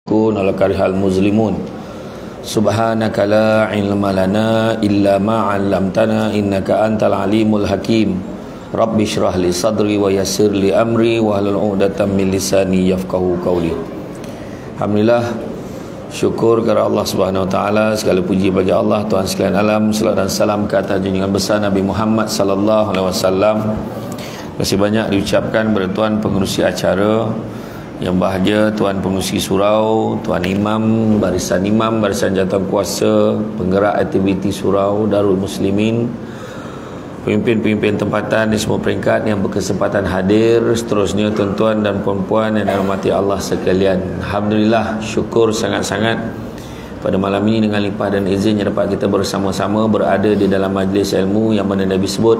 wala karihal muslimun. Subhanaka la ilma lana illa ma 'allamtana innaka antal alimul hakim. Rabbi shrah li sadri wa yassir li amri wa hlul 'uqdatam min lisani yafqahu qawli. Alhamdulillah, syukur kepada Allah Subhanahu wa taala, segala puji bagi Allah Tuhan sekalian alam. Selawat dan salam ke atas junjungan besar Nabi Muhammad sallallahu alaihi wasallam. Terima kasih banyak diucapkan kepada tuan pengerusi acara yang bahagia, tuan pengerusi surau, tuan imam, barisan jawatankuasa, penggerak aktiviti surau Darul Muslimin, pemimpin-pemimpin tempatan di semua peringkat yang berkesempatan hadir, seterusnya tuan-tuan dan puan-puan yang dirahmati Allah sekalian. Alhamdulillah, syukur sangat-sangat pada malam ini dengan limpah dan izin yang dapat kita bersama-sama berada di dalam majlis ilmu yang mana Nabi sebut,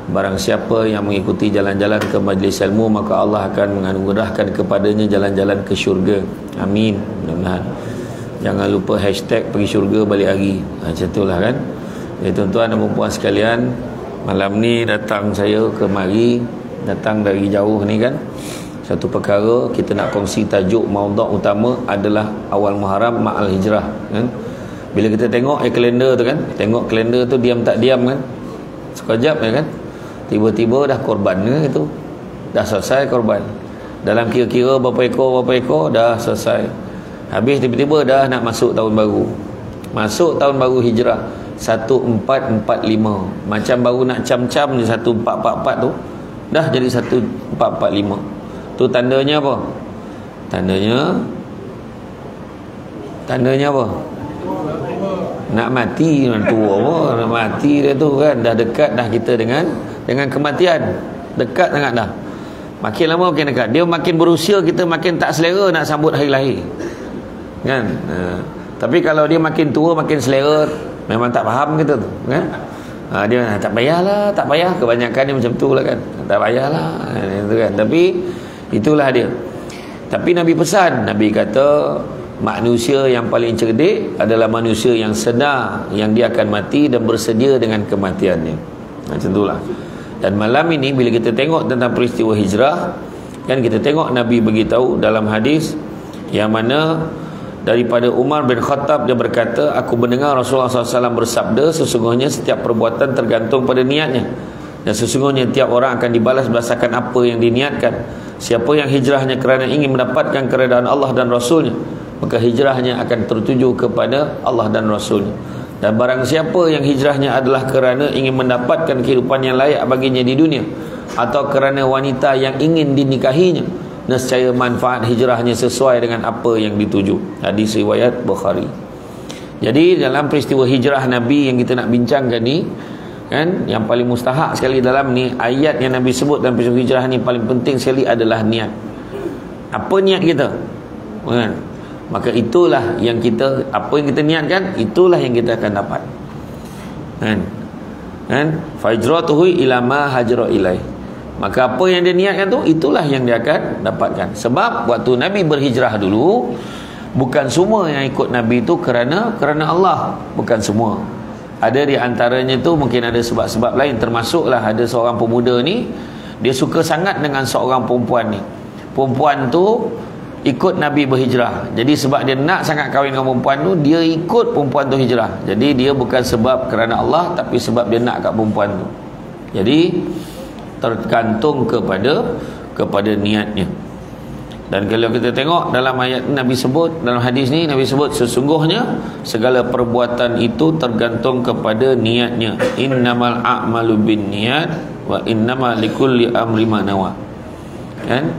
barang siapa yang mengikuti jalan-jalan ke majlis ilmu, maka Allah akan menganugerahkan kepadanya jalan-jalan ke syurga. Amin. Mudah-mudahan. Jangan lupa hashtag pergi syurga balik hari. Macam itulah kan. Jadi tuan-tuan dan puan sekalian, malam ni datang saya ke mari, datang dari jauh ni kan. Satu perkara kita nak kongsi, tajuk maudhu' utama adalah awal Muharram ma'al hijrah kan. Bila kita tengok kalender tu kan, tengok kalender tu diam tak diam kan. Sekejap ya kan. Tiba-tiba dah korban ke itu. Dah selesai korban. Dalam kira-kira berapa ekor dah selesai. Habis tiba-tiba dah nak masuk tahun baru. Masuk tahun baru hijrah 1445. Macam baru nak cam-cam je 1444 tu, dah jadi 1445. Tu tandanya apa? Tandanya apa? Nak mati, nak tua apa? Nak mati dia tu kan. Dah dekat dah kita dengan kematian. Dekat sangat dah. Makin lama makin dekat. Dia makin berusia, kita makin tak selera nak sambut hari lahir kan. Tapi kalau dia makin tua makin selera, memang tak faham kita tu kan. Dia tak payahlah, tak payah. Kebanyakan dia macam tu lah kan. Tak payahlah itu kan. Tapi itulah dia. Tapi Nabi pesan, Nabi kata manusia yang paling cerdik adalah manusia yang sedar yang dia akan mati dan bersedia dengan kematiannya. Macam itulah. Dan malam ini bila kita tengok tentang peristiwa hijrah kan, kita tengok Nabi beritahu dalam hadis yang mana daripada Umar bin Khattab, dia berkata, aku mendengar Rasulullah SAW bersabda, sesungguhnya setiap perbuatan tergantung pada niatnya, dan sesungguhnya tiap orang akan dibalas berdasarkan apa yang diniatkan. Siapa yang hijrahnya kerana ingin mendapatkan keredaan Allah dan Rasulnya, maka hijrahnya akan tertuju kepada Allah dan Rasulnya. Dan barang siapa yang hijrahnya adalah kerana ingin mendapatkan kehidupan yang layak baginya di dunia, atau kerana wanita yang ingin dinikahinya, nescaya manfaat hijrahnya sesuai dengan apa yang dituju. Hadis riwayat Bukhari. Jadi dalam peristiwa hijrah Nabi yang kita nak bincangkan ni kan, yang paling mustahak sekali dalam ni, ayat yang Nabi sebut dalam peristiwa hijrah ni paling penting sekali adalah niat. Apa niat kita kan? Maka itulah yang kita, apa yang kita niatkan, itulah yang kita akan dapat kan. Fajratuhu ila ma hajra ilaih. Maka apa yang dia niatkan tu, itulah yang dia akan dapatkan. Sebab waktu Nabi berhijrah dulu, bukan semua yang ikut Nabi tu kerana Allah, bukan semua. Ada di antaranya tu mungkin ada sebab-sebab lain. Termasuklah ada seorang pemuda ni, dia suka sangat dengan seorang perempuan ni. Perempuan tu ikut Nabi berhijrah. Jadi sebab dia nak sangat kahwin dengan perempuan tu, dia ikut perempuan tu hijrah. Jadi dia bukan sebab kerana Allah, tapi sebab dia nak kat perempuan tu. Jadi tergantung kepada niatnya. Dan kalau kita tengok dalam ayat Nabi sebut, dalam hadis ni Nabi sebut, sesungguhnya segala perbuatan itu tergantung kepada niatnya. Innamal a'malu binniyat wa innamal likulli amri ma nawa. Kan?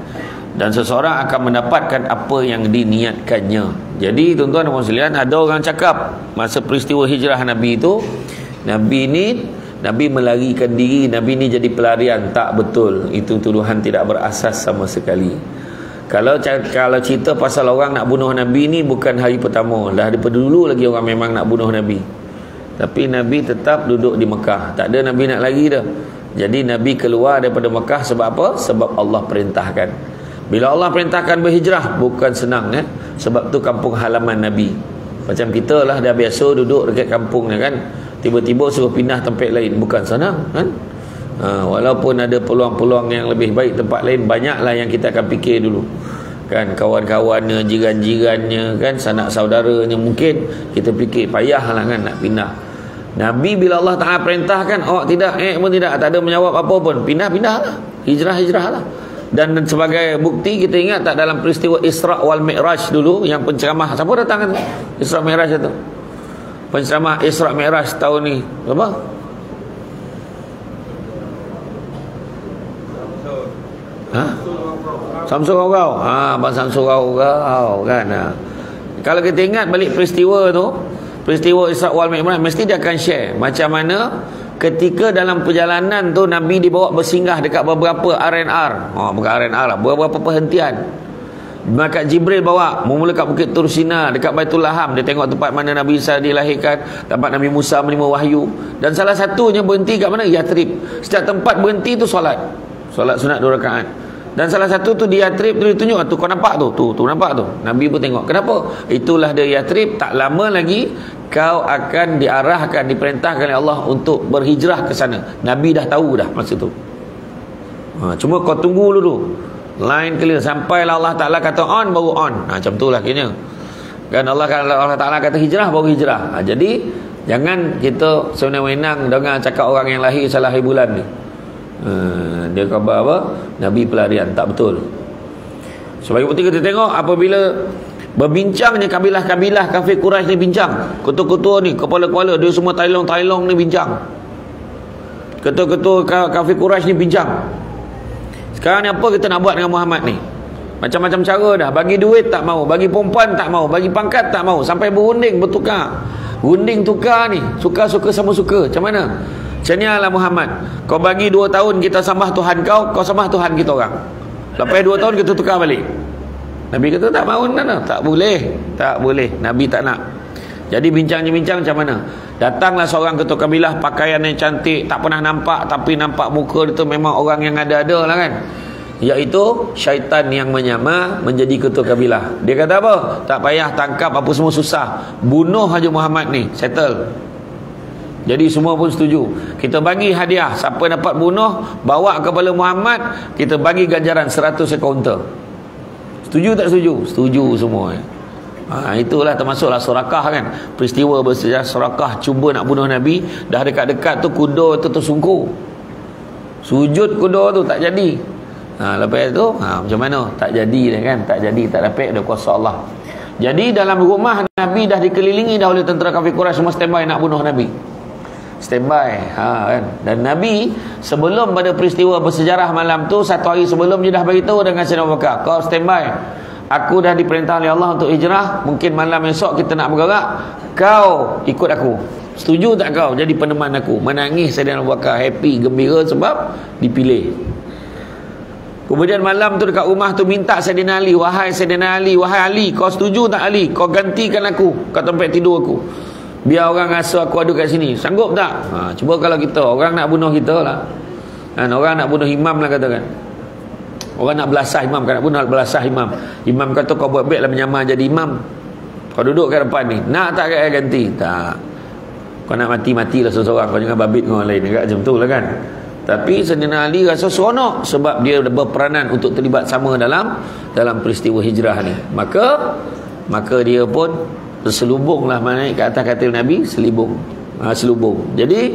Dan seseorang akan mendapatkan apa yang diniatkannya. Jadi tuan-tuan dan puan sekalian, ada orang cakap masa peristiwa hijrah Nabi itu, Nabi melarikan diri, Nabi ni jadi pelarian. Tak betul. Itu tuduhan tidak berasas sama sekali. Kalau cerita pasal orang nak bunuh Nabi ni bukan hari pertama. Dah daripada dulu lagi orang memang nak bunuh Nabi. Tapi Nabi tetap duduk di Mekah. Tak ada Nabi nak lari dah. Jadi Nabi keluar daripada Mekah sebab apa? Sebab Allah perintahkan. Bila Allah perintahkan berhijrah, bukan senang sebab tu kampung halaman Nabi. Macam kita lah dah biasa duduk dekat kampung ni kan, tiba-tiba suruh pindah tempat lain, bukan senang kan. Walaupun ada peluang-peluang yang lebih baik tempat lain, banyaklah yang kita akan fikir dulu. kan, kawan-kawannya, jiran-jirannya, kan, sanak saudaranya, mungkin kita fikir payahlah kan nak pindah. Nabi bila Allah Ta'ala perintahkan, tidak, pun tidak, tak ada menjawab apa pun, pindah-pindahlah, hijrah-hijrahlah. Dan sebagai bukti, kita ingat tak dalam peristiwa Isra wal Mi'raj dulu, yang penceramah, siapa datang kan Isra Mi'raj itu? Penceramah Isra Mi'raj tahun ni apa? Samsul Gau. Abang Samsul Gau kan. Kalau kita ingat balik peristiwa tu, peristiwa Isra wal Mi'raj, mesti dia akan share macam mana ketika dalam perjalanan tu Nabi dibawa bersinggah dekat beberapa R&R. Bukan R&R lah, beberapa perhentian. Maka Jibril bawa mula kat Bukit Tursina, dekat Baitul Laham, dia tengok tempat mana Nabi Isa dilahirkan, tempat Nabi Musa menerima wahyu. Dan salah satunya berhenti kat mana? Yatrib. Setiap tempat berhenti tu solat sunat 2 rakaat. Dan salah satu tu di Yatrib tu ditunjuk, tu kau nampak tu nampak tu. Nabi pun tengok. Kenapa? Itulah dia Yatrib, tak lama lagi kau akan diarahkan, diperintahkan oleh Allah untuk berhijrah ke sana. Nabi dah tahu dah masa tu. Cuma kau tunggu dulu, line clear, sampailah Allah Ta'ala kata on, baru on. Macam tu lah kira kan. Allah Ta'ala kata hijrah, baru hijrah. Jadi jangan kita sewenang-wenang dengan cakap orang yang lahir salah hari bulan ni. Dia khabar apa? Nabi pelarian. Tak betul. Sebagai bukti kita tengok apabila berbincangnya kabilah-kabilah kafir Quraisy ni bincang, ketua-ketua ni, kepala-kepala dia semua Tailong ni bincang, ketua-ketua kafir Quraisy ni bincang. Sekarang ni apa kita nak buat dengan Muhammad ni? Macam-macam cara dah. Bagi duit tak mau, bagi perempuan tak mau, bagi pangkat tak mau, sampai berunding bertukar. Runding tukar ni, suka-suka sama suka. Macam mana? Macam lah Muhammad, kau bagi 2 tahun kita sembah Tuhan kau sembah Tuhan kita orang. Lepas 2 tahun kita tukar balik. Nabi kata tak mahu, tak boleh. Nabi tak nak. Jadi bincang macam mana? Datanglah seorang ketua kabilah, pakaian yang cantik, tak pernah nampak, tapi nampak muka dia tu memang orang yang ada-ada lah kan, iaitu syaitan yang menyamar menjadi ketua kabilah. Dia kata apa? Tak payah tangkap apa semua susah, bunuh aja Muhammad ni, settle. Jadi semua pun setuju. Kita bagi hadiah, siapa dapat bunuh, bawa kepala Muhammad, kita bagi ganjaran 100 ekor unta. Setuju tak setuju? Setuju semua. Itulah termasuklah Surakah kan, peristiwa bersejarah Surakah cuba nak bunuh Nabi. Dah dekat-dekat tu kuda tu tersungkur, sujud kuda tu tak jadi. Lepas tu macam mana? Tak jadi dah kan, tak jadi, tak dapat, ada kuasa Allah. Jadi dalam rumah Nabi dah dikelilingi dah oleh tentera kafir Quraisy, semua standby nak bunuh Nabi, standby kan. Dan Nabi sebelum pada peristiwa bersejarah malam tu, 1 hari sebelum dia dah beritahu dengan Sayyidina Abu Bakar, kau standby, aku dah diperintah oleh Allah untuk hijrah, mungkin malam esok kita nak bergerak, kau ikut aku, setuju tak kau jadi peneman aku? Menangis Sayyidina Abu Bakar, happy, gembira sebab dipilih. Kemudian malam tu dekat rumah tu minta Sayyidina Ali, wahai Sayyidina Ali, wahai Ali, kau setuju tak Ali, kau gantikan aku kat tempat tidur aku, biar orang rasa aku ada kat sini, sanggup tak? Cuba kalau kita, orang nak bunuh kita lah kan, orang nak bunuh imam lah katakan, orang nak belasah imam kan, nak bunuh belasah imam. Imam kata kau buat baik lah menyamar jadi imam, kau duduk kat depan ni, nak tak kaya ganti? Tak. Kau nak mati-matilah seseorang, kau jangan babit dengan orang lain, macam tu lah kan. Tapi Sayyidina Ali rasa seronok sebab dia berperanan untuk terlibat sama dalam peristiwa hijrah ni. Maka dia pun terselubunglah naik ke atas katil Nabi, selubung. Jadi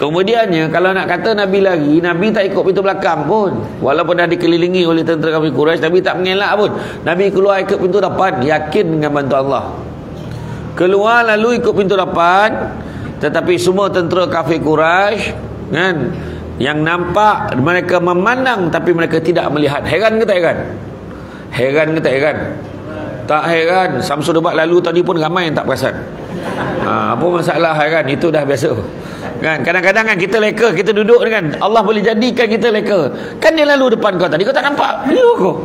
kemudiannya kalau nak kata Nabi lagi, Nabi tak ikut pintu belakang pun, walaupun dah dikelilingi oleh tentera kafir Quraisy, Nabi tak mengelak pun. Nabi keluar ikut pintu depan, yakin dengan bantuan Allah. Keluar lalu ikut pintu depan, tetapi semua tentera kafir Quraisy kan, yang nampak mereka memandang tapi mereka tidak melihat. Heran ke tak heran? Heran ke tak heran? Tak heran. Samsul Debat lalu tadi pun ramai yang tak perasan. Apa masalah heran? Itu dah biasa kan. Kadang-kadang kan kita leka, kita duduk kan, Allah boleh jadikan kita leka kan, dia lalu depan kau tadi, kau tak nampak, dia kau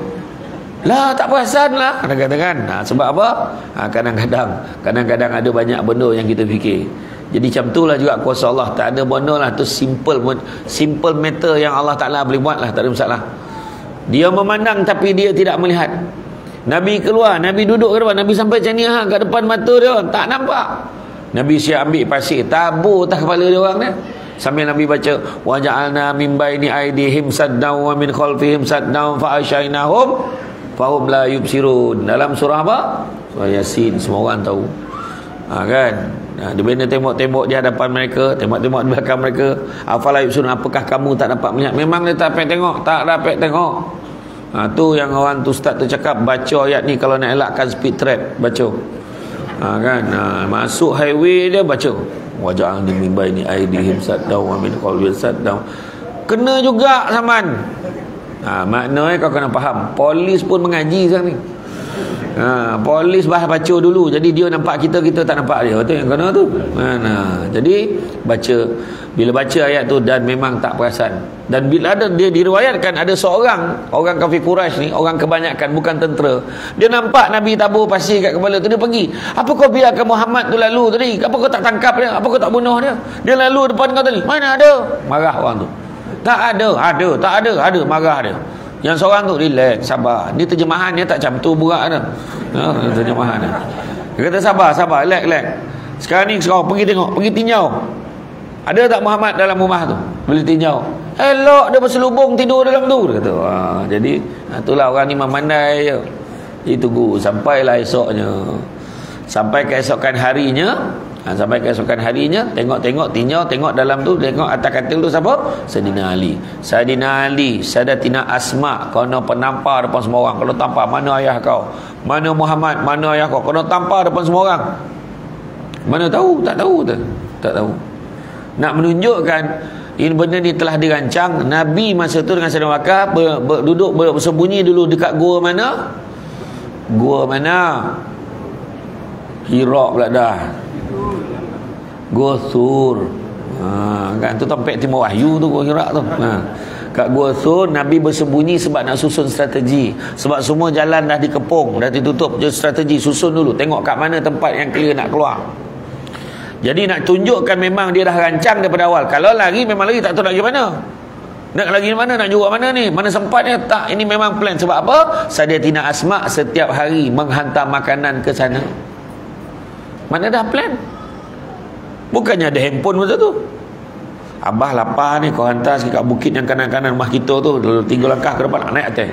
lah tak perasan lah kadang-kadang kan. Sebab apa? Kadang-kadang ada banyak benda yang kita fikir. Jadi macam itulah juga kuasa Allah. Tak ada benda lah tu, simple matter yang Allah Ta'ala boleh buat lah, tak ada masalah. Dia memandang tapi dia tidak melihat. Nabi keluar, Nabi duduk ke depan, Nabi sampai macam ni kat depan mata dia, tak nampak. Nabi siap ambil pasir, tabur atas kepala dia orang ni, sambil Nabi baca wa ja'alna min baini aydihim saddan wa min khalfihim saddan fa asyainahum fahum la yubsirun. Dalam surah apa? Surah Yasin, semua orang tahu. Kan? Dia bila tembok-tembok di hadapan mereka, tembok-tembok di belakang mereka, afala yubsirun, apakah kamu tak dapat melihat? Memang dia tak dapat tengok, tak dapat tengok. Tu yang orang tu ustaz tu cakap, baca ayat ni kalau nak elakkan speed trap, baca. Kan? Masuk highway dia baca. Waja'an di mimbai ni aidihim saddaw wa min qawli saddaw. Kena juga saman. Maknanya kau kena faham. Polis pun mengaji sekarang ni. Polis baca dulu. Jadi dia nampak kita tak nampak dia. Betul yang kena tu. Jadi baca. Bila baca ayat tu dan memang tak perasan. Dan bila ada dia diriwayatkan ada seorang orang kafir Quraisy ni, orang kebanyakan bukan tentera. Dia nampak Nabi tabur pasir kat kepala tu, dia pergi. Apa kau biarkan Muhammad tu lalu tadi? Apa kau tak tangkap dia? Apa kau tak bunuh dia? Dia lalu depan kau tadi. Mana ada? Marah orang tu. Tak ada, marah dia. Yang seorang tu relax, sabar. Ni terjemahan dia tak macam tu burak dah. Terjemahan dia. Dia kata sabar, relax. Sekarang ni kau pergi tengok, pergi tinjau. Ada tak Muhammad dalam rumah tu? Boleh tinjau. Elok dia berselubung tidur dalam tu, dia kata. Jadi itulah orang ni memandai je. Dia tunggu sampailah esoknya. Sampai keesokan harinya, tengok tinjau, tengok dalam tu, tengok atas katil tu siapa? Sayyidina Ali, Sayyidatina Asma, kau nak penampar depan semua orang. Kalau tampar, mana ayah kau? Mana Muhammad? Mana ayah kau? Kau nak tampar depan semua orang. Mana tahu? Tak tahu. Nak menunjukkan ini benda ni telah dirancang. Nabi masa tu dengan Sayyidina Bakar duduk bersembunyi dulu dekat gua mana? Hira pula dah. Gua Sur. Kan tu tempat timur wahyu tu, gua Hira tu. Kat Gua Sur Nabi bersembunyi sebab nak susun strategi. Sebab semua jalan dah dikepung, dah ditutup. Jadi strategi susun dulu, tengok kat mana tempat yang clear nak keluar. Jadi nak tunjukkan memang dia dah rancang daripada awal. Kalau lari memang lari, tak tahu nak pergi mana. Nak lagi mana, nak juruk mana ni? Mana sempatnya? Tak, ini memang plan. Sebab apa? Sayyidatina Asma setiap hari menghantar makanan ke sana. Mana dah plan? Bukannya ada handphone masa tu. Abah lapar ni, kau hantar sikit kat bukit yang kanan-kanan rumah kita tu, 3 langkah ke depan, naik atas.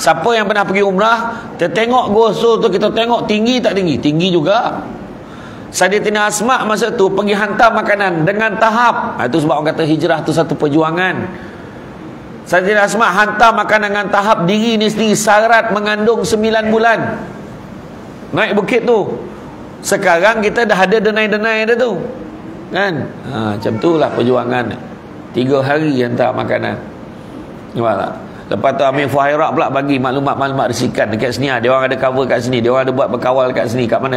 Siapa yang pernah pergi umrah, kita tengok Gua Sur tu, kita tengok tinggi tak tinggi? Tinggi juga. Sayyidatina Asma masa tu pergi hantar makanan dengan tahap. Itu sebab orang kata hijrah tu satu perjuangan. Sayyidatina Asma hantar makanan dengan tahap, diri ni sendiri syarat mengandung 9 bulan. Naik bukit tu. Sekarang kita dah ada denai-denai dia tu. Kan? Macam tu lah perjuangan. 3 hari hantar makanan. Nampak tak? Lepas tu Amir Fuhairah pula bagi maklumat-maklumat risikan dekat sini. Dia orang ada cover kat sini, dia orang ada buat berkawal kat sini, kat mana.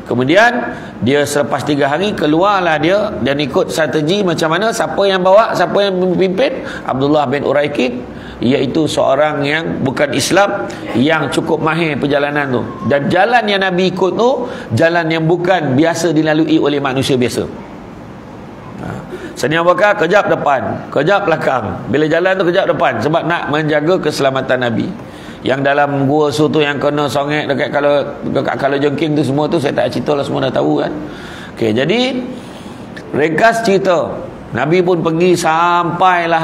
Kemudian dia selepas 3 hari keluarlah dia dan ikut strategi macam mana, siapa yang bawa, siapa yang memimpin? Abdullah bin Uraikid, iaitu seorang yang bukan Islam yang cukup mahir perjalanan tu. Dan jalan yang Nabi ikut tu jalan yang bukan biasa dilalui oleh manusia biasa. Sayyidina Abu Bakar kejap depan, kejap belakang. Bila jalan tu kejap depan sebab nak menjaga keselamatan Nabi. Yang dalam Gua Sur tu yang kena songek dekat kalau jengking tu, semua tu saya tak cerita lah, semua dah tahu kan. Okey, jadi ringkas cerita, Nabi pun pergi sampailah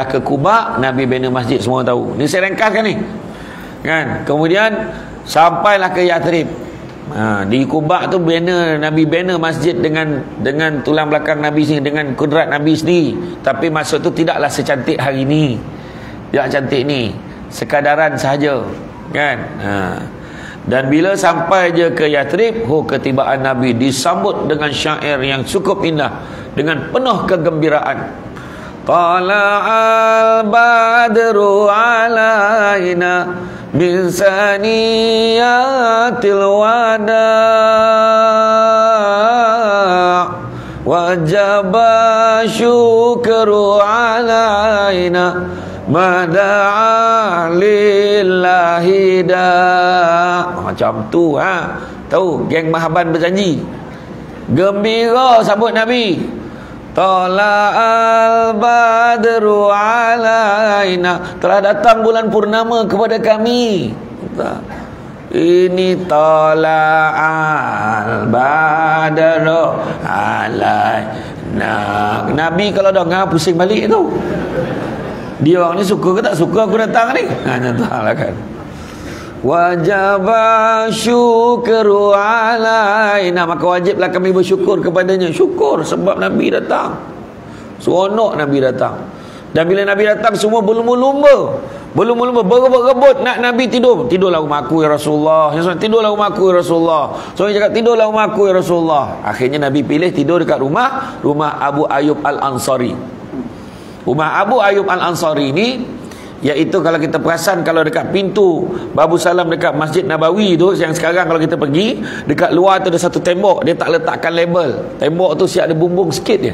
ke Kuba, Nabi bina masjid, semua tahu. Ni saya ringkaskan ni. Kan? Kemudian sampailah ke Yathrib. Di Kuba tu Nabi bina masjid dengan tulang belakang Nabi sendiri, dengan kudrat Nabi sendiri. Tapi maksud tu tidaklah secantik hari ni. Tidak cantik ni. Sekadaran sahaja, kan? Dan bila sampai je ke Yathrib, ketibaan Nabi disambut dengan syair yang cukup indah, dengan penuh kegembiraan. Tala'al badru alaina min saniyatil wada' wajaba syukru alaina mada'a lillahi da'. Macam tu tahu geng Mahaban berjanji gembira sambut Nabi. Tala'al badru alaina, telah datang bulan purnama kepada kami. Ini tala'al badru alaina. Nabi kalau dengar pusing balik tu. Dia orang ni suka ke tak suka aku datang ni? Nyatalah kan. Wajaba syukru alaina, maka wajiblah kami bersyukur kepadanya. Syukur sebab Nabi datang. Seronok Nabi datang. Dan bila Nabi datang semua berlumba-lumba, berebut-rebut nak Nabi tidur. Tidurlah rumah aku ya Rasulullah. Tidurlah rumah aku ya Rasulullah. Seorang cakap tidurlah rumah aku ya Rasulullah. Akhirnya Nabi pilih tidur dekat rumah Abu Ayyub Al-Ansari. Rumah Abu Ayyub Al-Ansari ni, iaitu kalau kita perasan, kalau dekat pintu Babu Salam dekat Masjid Nabawi tu, yang sekarang kalau kita pergi, dekat luar tu ada satu tembok, dia tak letakkan label. Tembok tu siap ada bumbung sikit je.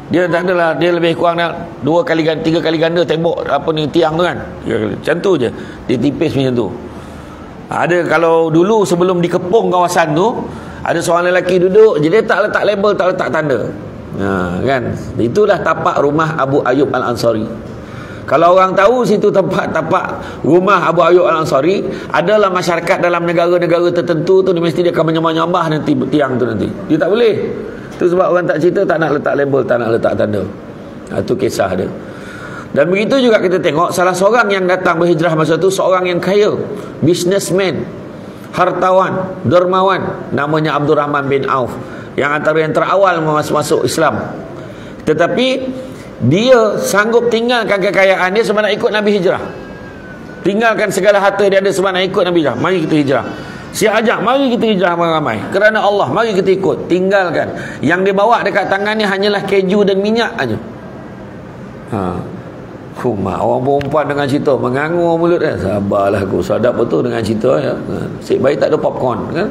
Dia tak adalah, dia lebih kurang 2 kali ganda, 3 kali ganda tembok apa ni, tiang tu kan. Macam tu je. Dia tipis macam tu. Ada, kalau dulu sebelum dikepung kawasan tu, ada seorang lelaki duduk je, dia tak letak label, tak letak tanda. Kan? Itulah tapak rumah Abu Ayyub Al-Ansari. Kalau orang tahu situ tempat tapak rumah Abu Ayyub Al-Ansari, adalah masyarakat dalam negara-negara tertentu tu, dia mesti dia akan menyembah-nyembah nanti tiang tu nanti. Dia tak boleh. Itu sebab orang tak cerita, tak nak letak label, tak nak letak tanda. Itu kisah dia. Dan begitu juga kita tengok salah seorang yang datang berhijrah masa tu, seorang yang kaya, businessman, hartawan, dermawan, namanya Abdul Rahman bin Auf, yang antara yang terawal masuk Islam. Tetapi dia sanggup tinggalkan kekayaan dia sebab nak ikut Nabi hijrah. Tinggalkan segala harta dia ada sebab nak ikut Nabi hijrah. Mari kita hijrah. Siap ajak, mari kita hijrah ramai-ramai kerana Allah, mari kita ikut. Tinggalkan. Yang dia bawa dekat tangannya hanyalah keju dan minyak aja. Orang perempuan dengan cerita mengangur mulut dia. Sabarlah aku, sadap betul dengan cerita ya. Sik baik tak ada popcorn kan.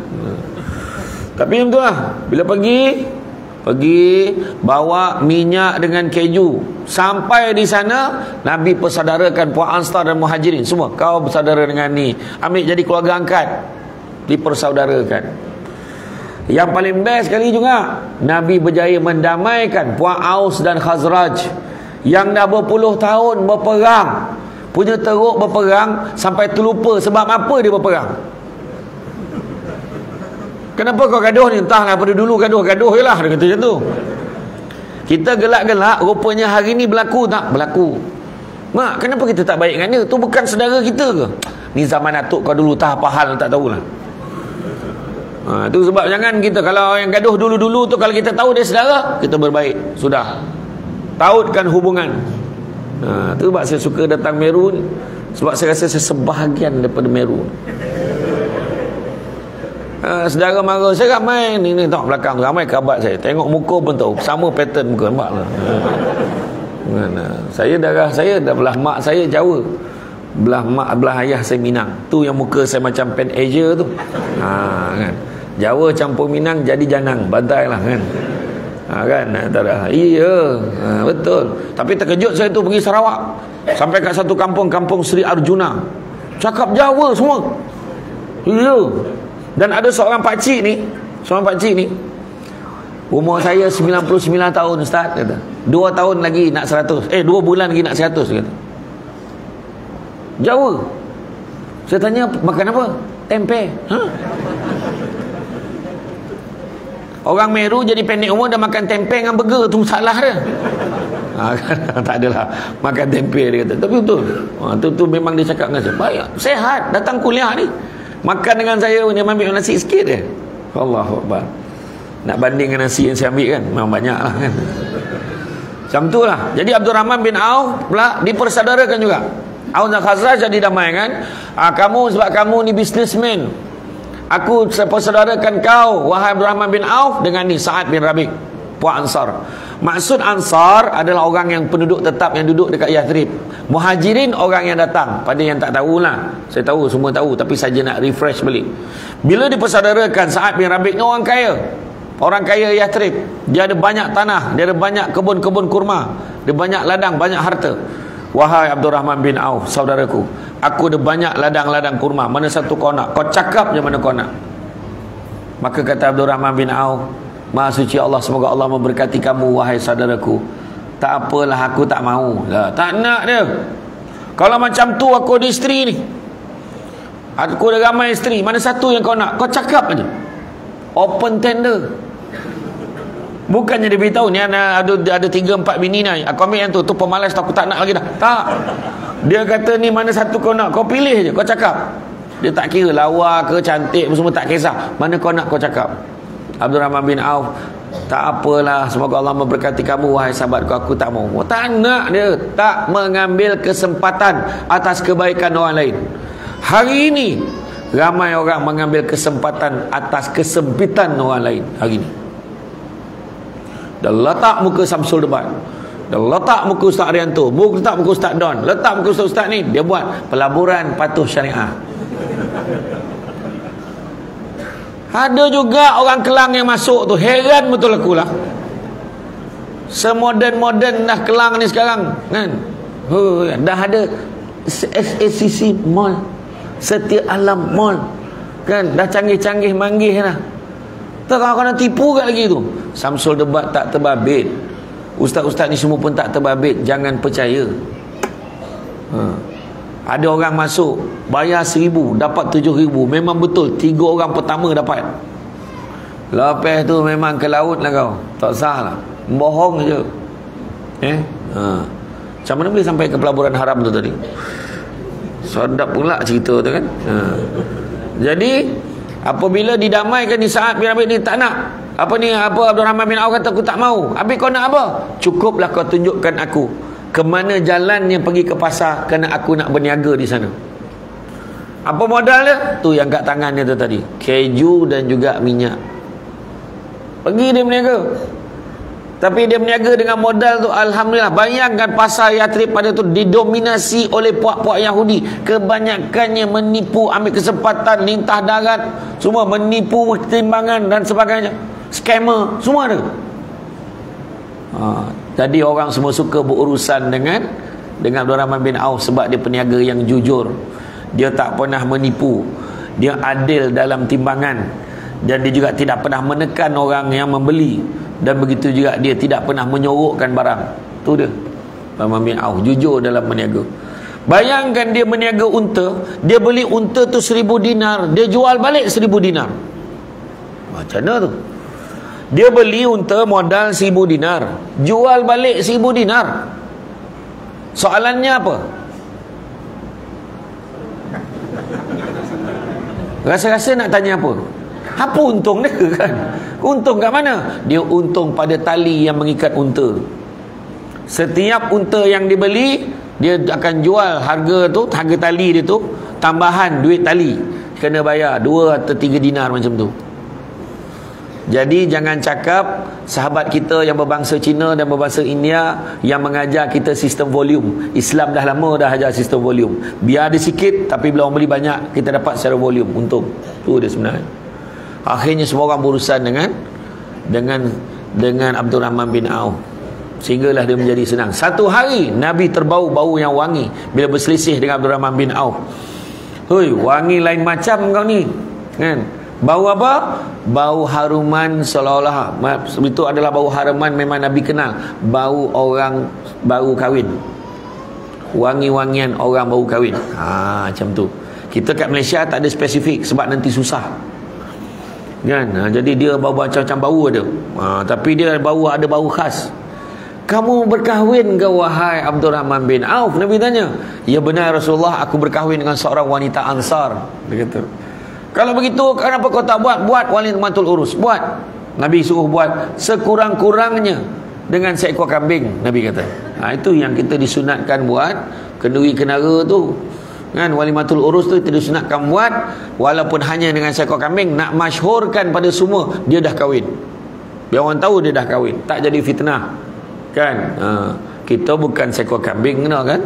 Tapi macam tu lah. Bila pergi bawa minyak dengan keju. Sampai di sana, Nabi persaudarakan Puan Ansar dan Muhajirin semua. Kau bersaudara dengan ni, ambil jadi keluarga angkat, dipersaudarakan. Yang paling best sekali juga, Nabi berjaya mendamaikan Puan Aus dan Khazraj yang dah berpuluh tahun berperang, punya teruk berperang sampai terlupa sebab apa dia berperang. Kenapa kau gaduh ni? Entahlah, pada dulu gaduh je lah, dia kata macam tu. Kita gelak-gelak, rupanya hari ni berlaku tak? Berlaku. Mak, kenapa kita tak baik dengan dia? Tu bukan saudara kita ke? Ni zaman atuk kau dulu, tak apa hal, tak tahulah. Tu sebab jangan kita, kalau yang gaduh dulu-dulu tu, kalau kita tahu dia saudara, kita berbaik. Sudah. Tautkan hubungan. Tu sebab saya suka datang Meru ni. Sebab saya rasa saya sebahagian daripada Meru. Saudara mara saya ramai ni tengok belakang ramai kerabat saya, tengok muka pun tahu sama pattern muka, nampak lah. Saya darah saya dah belah mak saya Jawa, belah ayah saya Minang. Tu yang muka saya macam Pan Asia tu. Kan, Jawa campur Minang jadi janang, bantai lah kan. Kan, iya, betul. Tapi terkejut saya tu pergi Sarawak, sampai kat satu kampung Sri Arjuna, cakap Jawa semua. Iya. Dan ada seorang pakcik ni, umur saya 99 tahun Ustaz, kata. 2 tahun lagi nak 100. 2 bulan lagi nak 100, kata. Jawa. Saya tanya, makan apa? Tempe. Orang Meru jadi pendek umur dah makan tempe dengan burger, tu salah dia. Tak adalah makan tempe, dia kata. Tapi betul. Tu memang dia cakap dengan saya, baik, sehat, datang kuliah ni. Makan dengan saya, dia ambil nasi sikit je. Allahu Akbar. Nak banding dengan nasi yang saya ambil kan, memang banyak lah kan. Macam tu lah. Jadi Abdul Rahman bin Auf pula dipersaudarakan juga. Aus dan Khazraj jadi damai kan. Kamu sebab kamu ni businessman, aku persaudarakan kau, wahai Abdul Rahman bin Auf, dengan ni Sa'ad bin Rabi', Puan Ansar. Maksud Ansar adalah orang yang penduduk tetap yang duduk dekat Yathrib. Muhajirin orang yang datang. Pada yang tak tahulah, saya tahu, semua tahu, tapi saja nak refresh balik. Bila dipersaudarakan, Sa'ad bin Rabi' ni orang kaya, orang kaya Yathrib. Dia ada banyak tanah, dia ada banyak kebun-kebun kurma, dia banyak ladang, banyak harta. Wahai Abdul Rahman bin Auf, saudaraku, aku ada banyak ladang-ladang kurma, mana satu kau nak? Kau cakap je mana kau nak. Maka kata Abdul Rahman bin Auf, Maha suci Allah, semoga Allah memberkati kamu wahai saudaraku. Tak apalah, aku tak mau lah. Tak nak dia. Kalau macam tu aku ada isteri ni, aku ada ramai isteri, mana satu yang kau nak? Kau cakap aja. Open tender. Bukannya dia beritahu ni ada 3-4 bini ni, aku ambil yang tu pemalas tu, aku tak nak lagi dah. Tak. Dia kata ni mana satu kau nak, kau pilih je, kau cakap. Dia tak kira lawa ke cantik semua, tak kisah. Mana kau nak kau cakap. Abdul Rahman bin Auf, tak apalah, semoga Allah memberkati kamu wahai sahabatku, aku tak mau. Tak nak dia, tak mengambil kesempatan atas kebaikan orang lain. Hari ini ramai orang mengambil kesempatan atas kesempitan orang lain hari ini. Dah letak muka Samsul Debat, dah letak muka Ustaz Arianto, letak muka Ustaz Don, letak muka Ustaz ni, dia buat pelaburan patuh syariah. Ada juga orang Kelang yang masuk tu, heran betul aku lah. Semoden-moden dah Kelang ni sekarang kan. Dah ada SACC Mall, Setia Alam Mall kan, dah canggih-canggih manggih dah. Tak kau nak tipu kat lagi tu. Samsul Debat tak terbabit, ustaz-ustaz ni semua pun tak terbabit. Jangan percaya. Ada orang masuk bayar 1,000 dapat 7,000. Memang betul 3 orang pertama dapat. Lepas tu memang ke laut lah kau. Tak sah lah, bohong je. Macam mana boleh sampai ke pelaburan haram tu tadi? Sedap pula cerita tu kan. Jadi apabila didamaikan di saat bin Abi ni tak nak, Abdul Rahman bin Auf kata aku tak mau. Habis kau nak apa? Cukuplah kau tunjukkan aku ke mana jalannya pergi ke pasar, kerana aku nak berniaga di sana. Apa modal dia? Tu yang kat tangan dia tu tadi, keju dan juga minyak. Pergi dia berniaga. Tapi dia berniaga dengan modal tu, alhamdulillah. Bayangkan pasar Yathrib pada tu didominasi oleh puak-puak Yahudi. Kebanyakannya menipu, ambil kesempatan, lintah darat, semua menipu timbangan dan sebagainya. Scammer, semua ada. Jadi orang semua suka berurusan dengan Abdul Rahman bin Auf sebab dia peniaga yang jujur. Dia tak pernah menipu, dia adil dalam timbangan, dan dia juga tidak pernah menekan orang yang membeli. Dan begitu juga dia tidak pernah menyorokkan barang. Tu dia Rahman bin Auf, jujur dalam berniaga. Bayangkan dia berniaga unta, dia beli unta tu 1,000 dinar, dia jual balik 1,000 dinar. Macam mana tu? Dia beli unta modal 1,000 dinar, jual balik 1,000 dinar. Soalannya apa? Rasa-rasa nak tanya apa? Apa untung dia kan? Untung kat mana? Dia untung pada tali yang mengikat unta. Setiap unta yang dibeli, dia akan jual harga tu, harga tali dia tu, tambahan duit tali, kena bayar 2 atau 3 dinar macam tu. Jadi jangan cakap sahabat kita yang berbangsa Cina dan berbangsa India yang mengajar kita sistem volume. Islam dah lama dah ajar sistem volume. Biar ada sikit, tapi bila orang beli banyak, kita dapat secara volume, untung. Tu dia sebenarnya. Akhirnya semua orang berurusan dengan Abdul Rahman bin Auf, sehinggalah dia menjadi senang. Satu hari Nabi terbau bau yang wangi bila berselisih dengan Abdul Rahman bin Auf. Hoi, wangi lain macam kau ni kan? Bau apa? Bau haruman, seolah-olah itu adalah bau haruman memang Nabi kenal. Bau orang baru kahwin, wangi-wangian orang baru kahwin. Macam tu. Kita kat Malaysia tak ada spesifik sebab nanti susah kan. Jadi dia bau macam-macam bau ada. Tapi dia bau, ada bau khas. Kamu berkahwin ke wahai Abdul Rahman bin Auf? Nabi tanya. Ya benar Rasulullah, aku berkahwin dengan seorang wanita Ansar. Dia kata, kalau begitu kenapa kau tak buat walimatul urus? Buat. Nabi suruh buat sekurang-kurangnya dengan seekor kambing, Nabi kata. Itu yang kita disunatkan buat, kenduri kenara tu kan. Walimatul urus tu kita disunatkan buat, walaupun hanya dengan seekor kambing, nak masyhurkan pada semua dia dah kahwin, biar orang tahu dia dah kahwin, tak jadi fitnah kan. Kita bukan seekor kambing kan.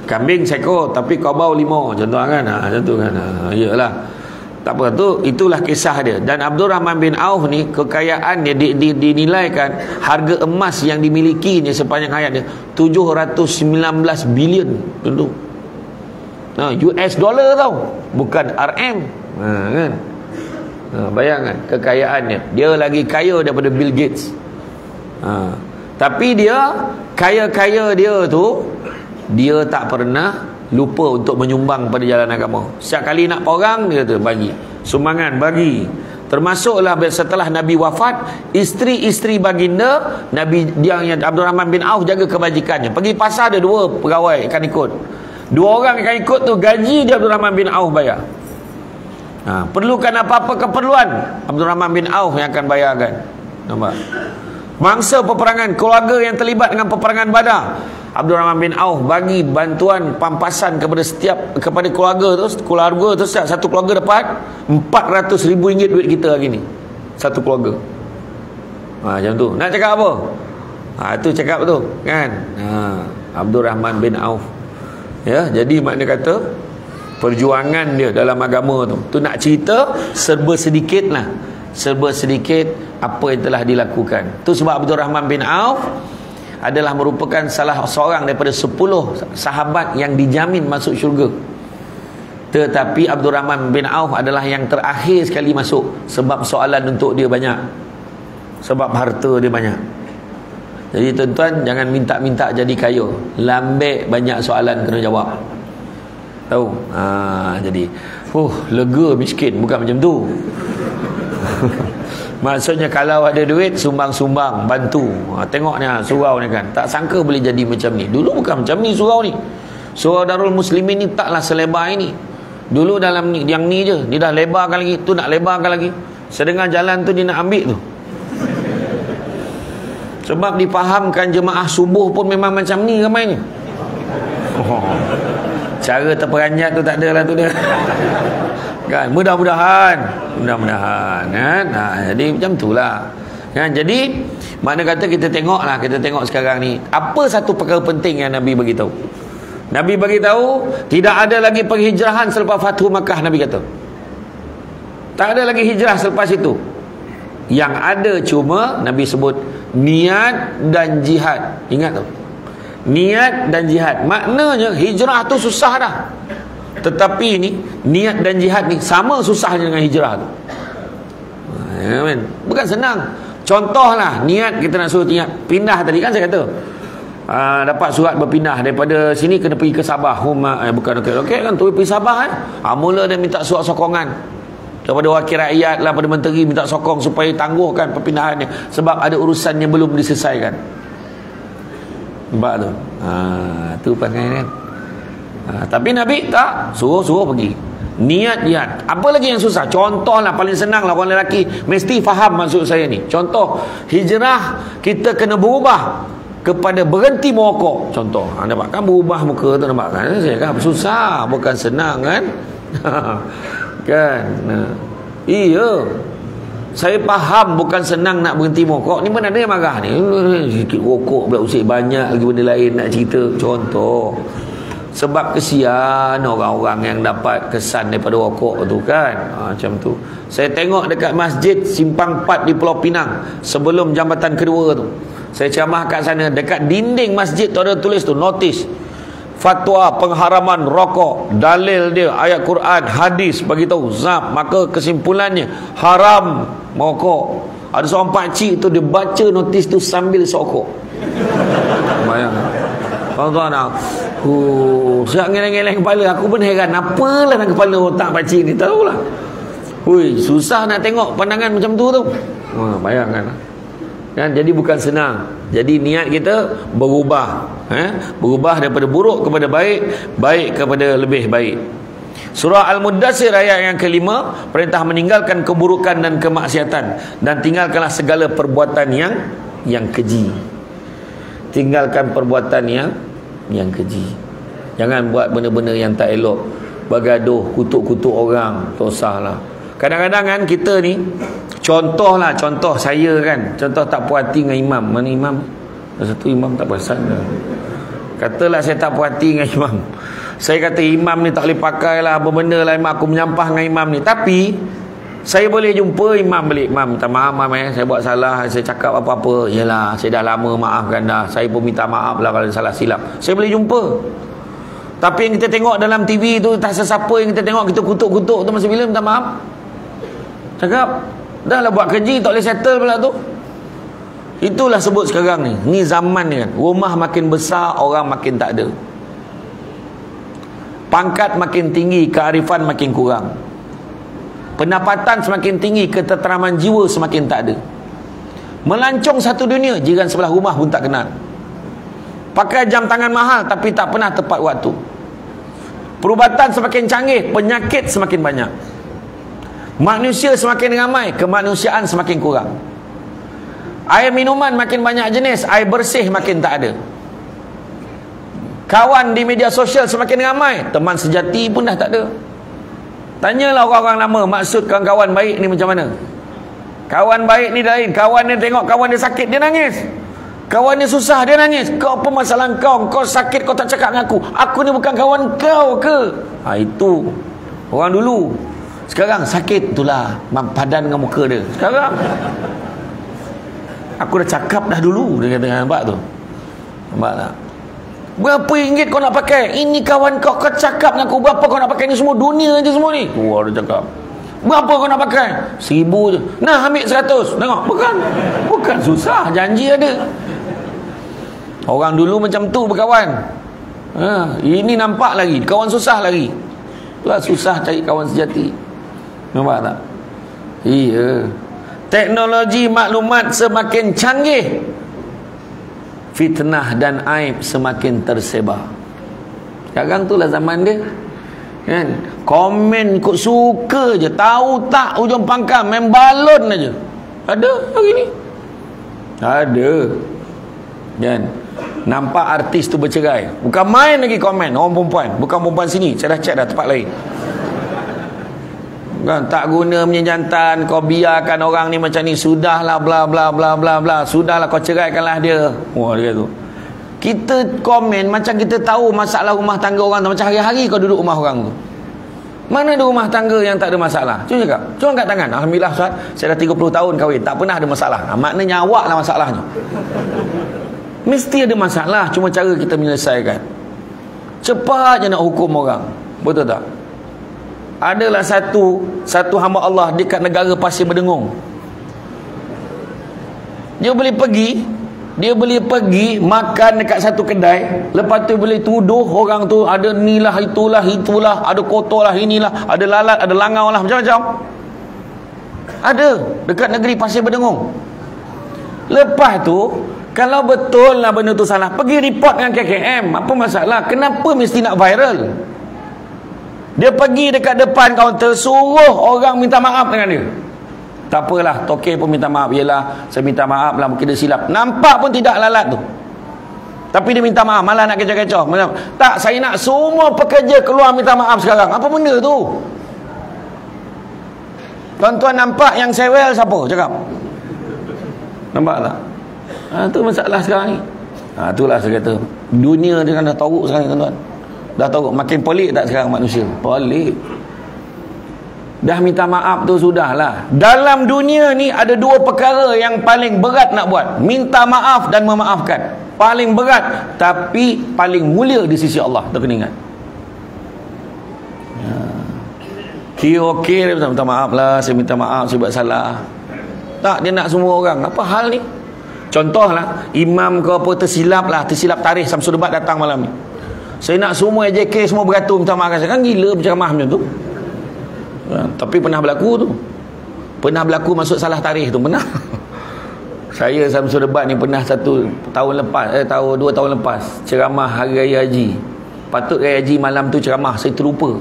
Kambing seekor tapi kau bau 5 contoh kan. Macam tu kan. Iyalah, tak apa tu, itulah kisah dia. Dan Abdul Rahman bin Auf ni, kekayaan dia dinilaikan harga emas yang dimilikinya sepanjang hayat dia 719 bilion tentu. US dollar tau, bukan RM. Kan. Bayangkan kekayaannya. Dia lagi kaya daripada Bill Gates. Tapi dia kaya-kaya dia tu, dia tak pernah lupa untuk menyumbang pada jalan agama. Setiap kali nak perang, dia kata bagi sumbangan, bagi. Termasuklah setelah Nabi wafat, isteri-isteri baginda Nabi yang Abdul Rahman bin Auf jaga kebajikannya. Pergi pasar ada 2 pegawai akan ikut. 2 orang akan ikut tu, gaji dia Abdul Rahman bin Auf bayar. Perlukan apa-apa keperluan, Abdul Rahman bin Auf yang akan bayarkan. Nampak? Mangsa peperangan, keluarga yang terlibat dengan peperangan Badar, Abdul Rahman bin Auf bagi bantuan pampasan kepada keluarga tu satu keluarga dapat RM400,000 duit kita hari ni. Satu keluarga. Macam tu. Nak cakap apa? Itu cakap tu, kan? Abdul Rahman bin Auf. Ya, jadi makna kata perjuangan dia dalam agama tu nak cerita serba sedikit apa yang telah dilakukan. Tu sebab Abdul Rahman bin Auf adalah merupakan salah seorang daripada 10 sahabat yang dijamin masuk syurga. Tetapi Abdul Rahman bin Auf adalah yang terakhir sekali masuk, sebab soalan untuk dia banyak, sebab harta dia banyak. Jadi tuan-tuan, jangan minta-minta jadi kaya, lambek banyak soalan kena jawab. Tahu? Jadi lega miskin, bukan macam tu. Maksudnya kalau ada duit, sumbang-sumbang, bantu. Tengok ni surau ni kan, tak sangka boleh jadi macam ni. Dulu bukan macam ni surau ni. Surau Darul Muslimin ni taklah selebar ini. Dulu dalam ni, yang ni je, dia dah lebarkan lagi, tu nak lebarkan lagi. Sedangkan jalan tu dia nak ambil tu. Sebab dipahamkan jemaah subuh pun memang macam ni ramai ni. Cara terperanjat tu tak ada lah tu dia. Kan, mudah-mudahan kan. Jadi macam itulah kan. Jadi makna kata kita tengok sekarang ni apa satu perkara penting yang Nabi beritahu. Nabi beritahu tidak ada lagi penghijrahan selepas Fathu Makkah. Nabi kata tak ada lagi hijrah selepas itu. Yang ada cuma Nabi sebut niat dan jihad. Ingat tu, niat dan jihad. Maknanya hijrah tu susah dah, tetapi ni niat dan jihad ni sama susahnya dengan hijrah tu. Bukan senang. Contohlah niat, kita nak suruh niat pindah tadi kan saya kata. Dapat surat berpindah daripada sini kena pergi ke Sabah. Bukan okey kan, tu pergi Sabah mula dia minta surat sokongan daripada wakil rakyat lah, pada menteri minta sokong supaya tangguhkan perpindahannya sebab ada urusannya belum diselesaikan. Nampak tu? Tu panggil kan. Tapi Nabi tak suruh pergi. Niat jihad. Apa lagi yang susah? Contohlah paling senang lah, orang lelaki mesti faham maksud saya ni. Contoh hijrah, kita kena berubah kepada berhenti merokok. Contoh, nampak kan berubah muka tu, nampak kan? Saya kan susah, bukan senang kan? Kan? Iya. Saya faham bukan senang nak berhenti merokok. Ni mana ada yang marah ni? Sikit rokok pula usik banyak lagi benda lain nak cerita. Contoh. Sebab kesian orang-orang yang dapat kesan daripada rokok tu kan. Macam tu. Saya tengok dekat masjid Simpang 4 di Pulau Pinang sebelum jambatan kedua tu. Saya ceramah kat sana, dekat dinding masjid tu ada tulis tu notis fatwa pengharaman rokok. Dalil dia ayat Quran, hadis bagi tahu zat, maka kesimpulannya haram merokok. Ada seorang pakcik tu dia baca notis tu sambil sokok. Bayang. Tuan-tuan siap ngeleng-ngeleng kepala. Aku pun heran, apalah dalam kepala otak pakcik ni, tahulah. Susah nak tengok pandangan macam tu. Bayangkan kan, jadi bukan senang. Jadi niat kita berubah, berubah daripada buruk kepada baik, baik kepada lebih baik. Surah Al-Muddassir ayat yang ke-5, perintah meninggalkan keburukan dan kemaksiatan, dan tinggalkanlah segala perbuatan yang keji. Tinggalkan perbuatan yang keji. Jangan buat benda-benda yang tak elok, bergaduh, kutuk-kutuk orang, tak usahlah. Kadang-kadang kan kita ni, contoh saya kan, contoh tak puas hati dengan imam. Mana imam? Satu imam tak perasan dah. Katalah saya tak puas hati dengan imam. Saya kata imam ni tak boleh pakai lah, apa benda lah, imam aku menyampah dengan imam ni. Tapi saya boleh jumpa imam balik. Imam minta maaf saya buat salah, saya cakap apa-apa. Yalah, saya dah lama maafkan dah. Saya pun minta maaf lah kalau salah silap. Saya boleh jumpa. Tapi yang kita tengok dalam TV tu, tak sesiapa yang kita tengok, kita kutuk-kutuk tu, masa bila minta maaf? Cakap dah lah buat kerja, tak boleh settle pula tu. Itulah sebut sekarang ni. Ni zaman ni kan, rumah makin besar, orang makin tak ada. Pangkat makin tinggi, kearifan makin kurang. Pendapatan semakin tinggi, ketenteraman jiwa semakin tak ada. Melancong satu dunia, jiran sebelah rumah pun tak kenal. Pakai jam tangan mahal tapi tak pernah tepat waktu. Perubatan semakin canggih, penyakit semakin banyak. Manusia semakin ramai, kemanusiaan semakin kurang. Air minuman makin banyak jenis, air bersih makin tak ada. Kawan di media sosial semakin ramai, teman sejati pun dah tak ada. Tanyalah orang-orang lama, maksud kawan-kawan baik ni macam mana? Kawan baik ni lain. Kawan ni tengok kawan dia sakit, dia nangis. Kawan ni susah, dia nangis. Kau apa masalah kau? Kau sakit, kau tak cakap dengan aku. Aku ni bukan kawan kau ke? Itu orang dulu. Sekarang sakit, itulah padan dengan muka dia. Sekarang aku dah cakap dah dulu. Dia kata, nampak tu? Nampak tak? Berapa ringgit kau nak pakai? Ini kawan kau, kau cakap dengan aku. Berapa kau nak pakai ni semua? Dunia je semua ni. Wah, dia cakap. Berapa kau nak pakai? 1,000 je. Nah, ambil 100. Tengok, bukan susah, janji ada. Orang dulu macam tu berkawan. Ini nampak lagi, kawan susah lagi. Itulah susah cari kawan sejati. Nampak tak? Iya. Teknologi maklumat semakin canggih, fitnah dan aib semakin tersebar. Sekarang tu lah zaman dia, kan? Komen ikut suka je, tahu tak ujung pangkal, main balon aja. Ada hari ni, ada, kan? Nampak artis tu bercerai, bukan main lagi komen orang perempuan, bukan perempuan sini, saya dah check dah tempat lain, kan? Tak guna punya jantan, kau biarkan orang ni macam ni, sudahlah bla bla bla bla bla, sudahlah kau ceraikanlah dia. Wah, dia tu. Kita komen macam kita tahu masalah rumah tangga orang tu, macam hari-hari kau duduk rumah orang tu. Mana ada rumah tangga yang tak ada masalah? Cuba cakap, cuba angkat tangan. Alhamdulillah Ustaz, saya dah 30 tahun kahwin, tak pernah ada masalah. Maknanya awak lah masalahnya. Mesti ada masalah, cuma cara kita menyelesaikan. Cepat je nak hukum orang, betul tak? Adalah satu hamba Allah dekat negara Pasir Berdengung. Dia boleh pergi makan dekat satu kedai, lepas tu boleh tuduh orang tu ada inilah itulah, ada kotor lah, inilah, ada lalat, ada langau lah, macam-macam. Ada dekat negeri Pasir Berdengung. Lepas tu, kalau betul lah benda tu salah, pergi report dengan KKM. Apa masalah? Kenapa mesti nak viral? Dia pergi dekat depan kaunter, suruh orang minta maaf dengan dia. Tak apalah, tokey pun minta maaf. Yelah, saya minta maaf lah, mungkin dia silap. Nampak pun tidak lalat tu, tapi dia minta maaf, malah nak kecoh-kecoh. Tak, saya nak semua pekerja keluar minta maaf sekarang. Apa benda tu? Tuan-tuan nampak yang sewel siapa? Cakap. Nampak tak? Itu masalah sekarang ni. Itulah saya kata, dunia dia kan dah teruk sekarang, tuan-tuan. Dah tahu makin pelik tak sekarang manusia? Pelik. Dah minta maaf tu sudahlah. Dalam dunia ni ada dua perkara yang paling berat nak buat: minta maaf dan memaafkan. Paling berat, tapi paling mulia di sisi Allah. Tu kena ingat. Okey, dia minta maaf lah, saya minta maaf, saya buat salah. Tak, dia nak semua orang. Apa hal ni? Contohlah, imam ke apa tersilap tarikh Samsul Debat datang malam ni. Saya nak semua AJK semua beratur minta maaf. Kan gila berceramah macam tu. Tapi pernah berlaku tu. Pernah berlaku masuk salah tarikh tu. Pernah. Saya Samsul Debat ni pernah 2 tahun lepas ceramah Hari Raya Haji. Patut Raya Haji malam tu ceramah, saya terlupa.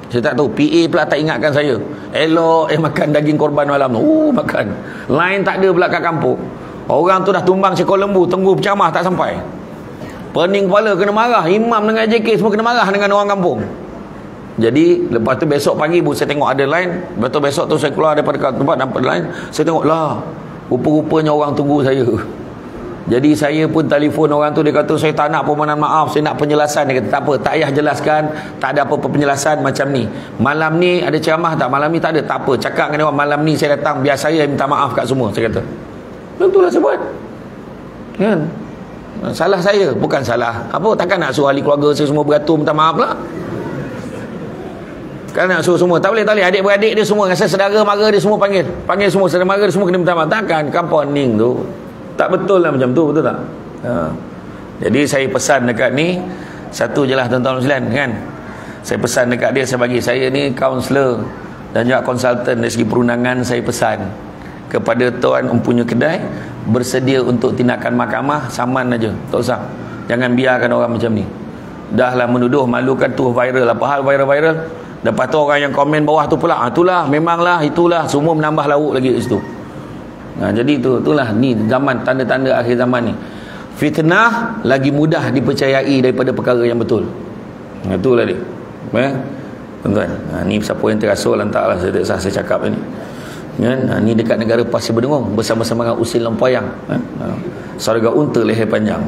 Saya tak tahu, PA pula tak ingatkan saya. Elok makan daging korban malam tu. Makan. Lain tak ada pula kat kampung. Orang tu dah tumbang sekor lembu, tunggu berceramah tak sampai. Pening kepala, kena marah. Imam dengan AJK semua kena marah dengan orang kampung. Jadi lepas tu besok pagi pun saya tengok ada line. Lepas tu besok tu saya keluar daripada tempat, nampak line. Saya tengok lah, rupa-rupanya orang tunggu saya. Jadi saya pun telefon orang tu, dia kata saya tak nak permohonan maaf, saya nak penjelasan. Dia kata tak apa, tak payah jelaskan, tak ada apa-apa penjelasan macam ni. Malam ni ada ceramah tak? Malam ni tak ada. Tak apa, cakap dengan orang malam ni saya datang, biar saya minta maaf kat semua. Saya kata itulah saya buat, kan? Salah saya, bukan salah apa, takkan nak suruh ahli keluarga saya semua beratur minta maaf lah. Kan nak suruh semua, tak boleh. Adik-beradik dia semua, rasa saudara mara dia semua panggil semua, saudara mara dia semua kena minta maaf. Takkan, kamponing tu tak betul lah macam tu, betul tak? Jadi saya pesan dekat ni satu je lah, tuan-tuan sekalian, kan? Saya pesan dekat dia, saya bagi, saya ni kaunselor dan juga konsultan dari segi perundangan, saya pesan kepada tuan mempunyai kedai bersedia untuk tindakan mahkamah, saman aja, tak usah, jangan biarkan orang macam ni. Dah lah menuduh, malukan tu viral. Apa hal viral? Lepas tu orang yang komen bawah tu pula, itulah, memanglah, itulah, semua menambah lauk lagi kat situ. Jadi itulah ni zaman, tanda-tanda akhir zaman ni. Fitnah lagi mudah dipercayai daripada perkara yang betul. Itulah dia. Tuan-tuan, ni siapa yang terasa lantaklah saya tak sah saya cakap ni. Ni dekat negara Pasir Berdengung bersama-sama dengan Usil Lempayang. Sarga unta leher panjang.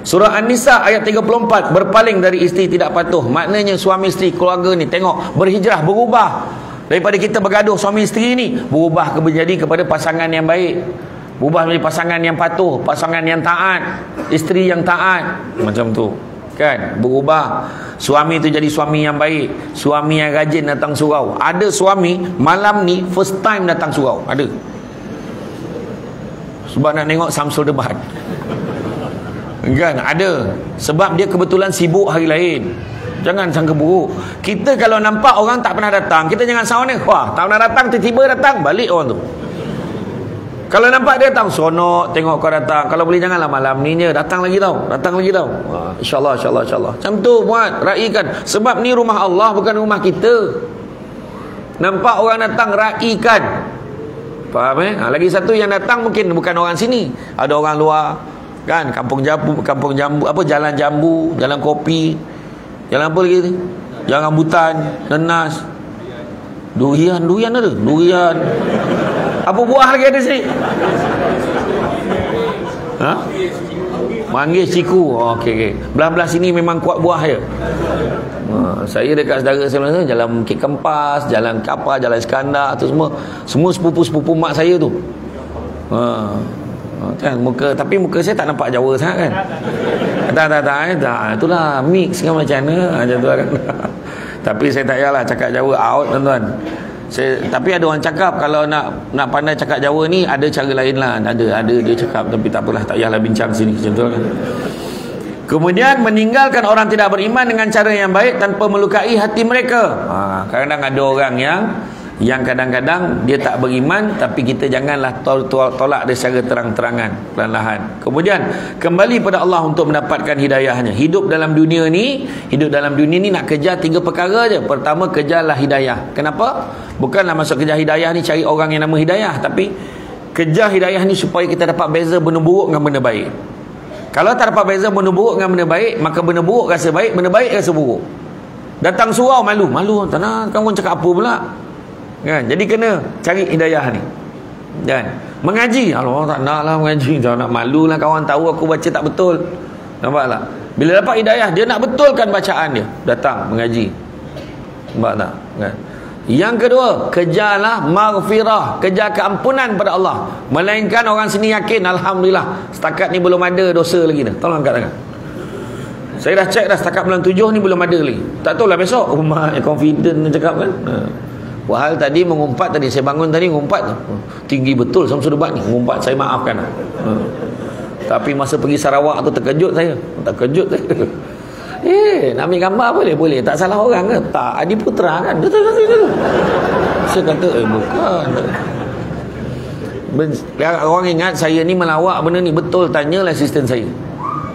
Surah An-Nisa ayat 34, berpaling dari isteri tidak patuh. Maknanya suami isteri, keluarga ni tengok berhijrah, berubah daripada kita bergaduh suami isteri ni, berubah menjadi kepada pasangan yang baik, berubah menjadi pasangan yang patuh, pasangan yang taat, isteri yang taat, macam tu kan, berubah. Suami tu jadi suami yang baik, suami yang rajin datang surau. Ada suami malam ni first time datang surau, ada, sebab nak tengok Samsul Debat kan, ada, sebab dia kebetulan sibuk hari lain. Jangan sangka buruk. Kita kalau nampak orang tak pernah datang, kita jangan sound ni, wah tak pernah datang, tiba-tiba datang, balik orang tu. Kalau nampak dia datang, sonok tengok kau datang. Kalau boleh janganlah malam ni je, datang lagi tau, datang lagi tau. InsyaAllah, insyaAllah, insyaAllah. Macam tu buat, raikan. Sebab ni rumah Allah, bukan rumah kita. Nampak orang datang, raikan. Faham lagi satu yang datang mungkin bukan orang sini, ada orang luar kan, kampung jambu, apa, jalan jambu, jalan kopi, jalan apa lagi tu, jalan rambutan, nenas, durian ada, durian, apa buah lagi ada sini, manggis, ciku. Okey. Belah-belah sini memang kuat buah je. Saya dekat saudara saya jalan Bukit Kempas, jalan Kapal, jalan Iskandar tu semua sepupu-sepupu mak saya tu. Kan tapi muka saya tak nampak Jawa sangat kan. Tak, itulah mix kan macam mana macam tu kan. Tapi saya tak payahlah cakap Jawa out tuan-tuan. Tapi ada orang cakap kalau nak pandai cakap Jawa ni ada cara lain lah. Ada dia cakap, tapi tak apalah, tak payahlah bincang sini macam tu kan. Kemudian meninggalkan orang tidak beriman dengan cara yang baik tanpa melukai hati mereka. Kadang-kadang ada orang yang kadang-kadang dia tak beriman, tapi kita janganlah tolak dia secara terang-terangan, perlahan-lahan. Kemudian kembali pada Allah untuk mendapatkan hidayahnya. Hidup dalam dunia ni nak kejar 3 perkara je. Pertama, kejarlah hidayah. Kenapa? Bukanlah masuk kejar hidayah ni cari orang yang nama hidayah, tapi kejar hidayah ni supaya kita dapat beza benda buruk dengan benda baik. Kalau tak dapat beza benda buruk dengan benda baik, maka benda buruk rasa baik, benda baik rasa buruk. Datang surau malu, tak nak kamu cakap apa pula kan. Jadi kena cari hidayah ni kan. Mengaji, Allah tak nak lah mengaji, tak nak, malu lah kawan tahu aku baca tak betul. Nampak tak? Bila dapat hidayah, dia nak betulkan bacaan dia, datang mengaji. Nampak tak kan? Yang kedua, kejarlah maghfirah, kejar keampunan pada Allah. Melainkan orang sini yakin, alhamdulillah setakat ni belum ada dosa lagi dah. Tolong angkat tangan. Saya dah cek dah, setakat bulan 7 ni belum ada lagi. Tak tahulah besok. Confident cakap kan. Wahal tadi mengumpat, tadi saya bangun tadi mengumpat tinggi betul Samsul Debat ni, mengumpat, saya maafkan. Tapi masa pergi Sarawak tu terkejut saya. Nak ambil gambar boleh, tak salah orang ke? Tak, Adi Putra kan. Saya kata bukan. Orang ingat saya ni melawak benda ni, betul, tanyalah asisten saya.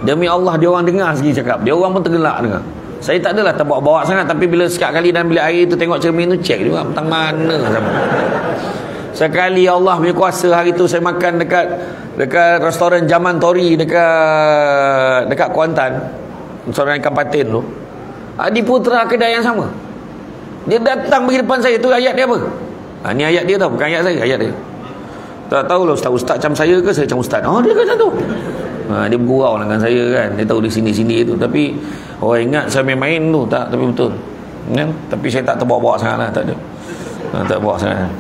Demi Allah dia orang dengar segi cakap, dia orang pun tergelak dengar. Saya tak adalah terbawa-bawa sangat, tapi bila sekali kali dalam bilik air tu tengok cermin tu, cek juga tentang mana sama. Sekali Allah punya kuasa, hari tu saya makan dekat restoran Jaman Tori dekat Kuantan, restoran ikan patin tu. Adi Putra kedai yang sama. Dia datang pergi depan saya, tu ayat dia apa? Ni ayat dia tau, bukan ayat saya, ayat dia. Tak tahulah ustaz macam saya ke, saya macam ustaz. Dia kata tu. Dia bergurau dengan saya kan. Dia tahu di sini-sini tu. Tapi orang ingat saya main-main tu. Tak, tapi betul kan? Tapi saya tak terbawa-bawa sangat lah. Tak ada. Tak bawa sangat.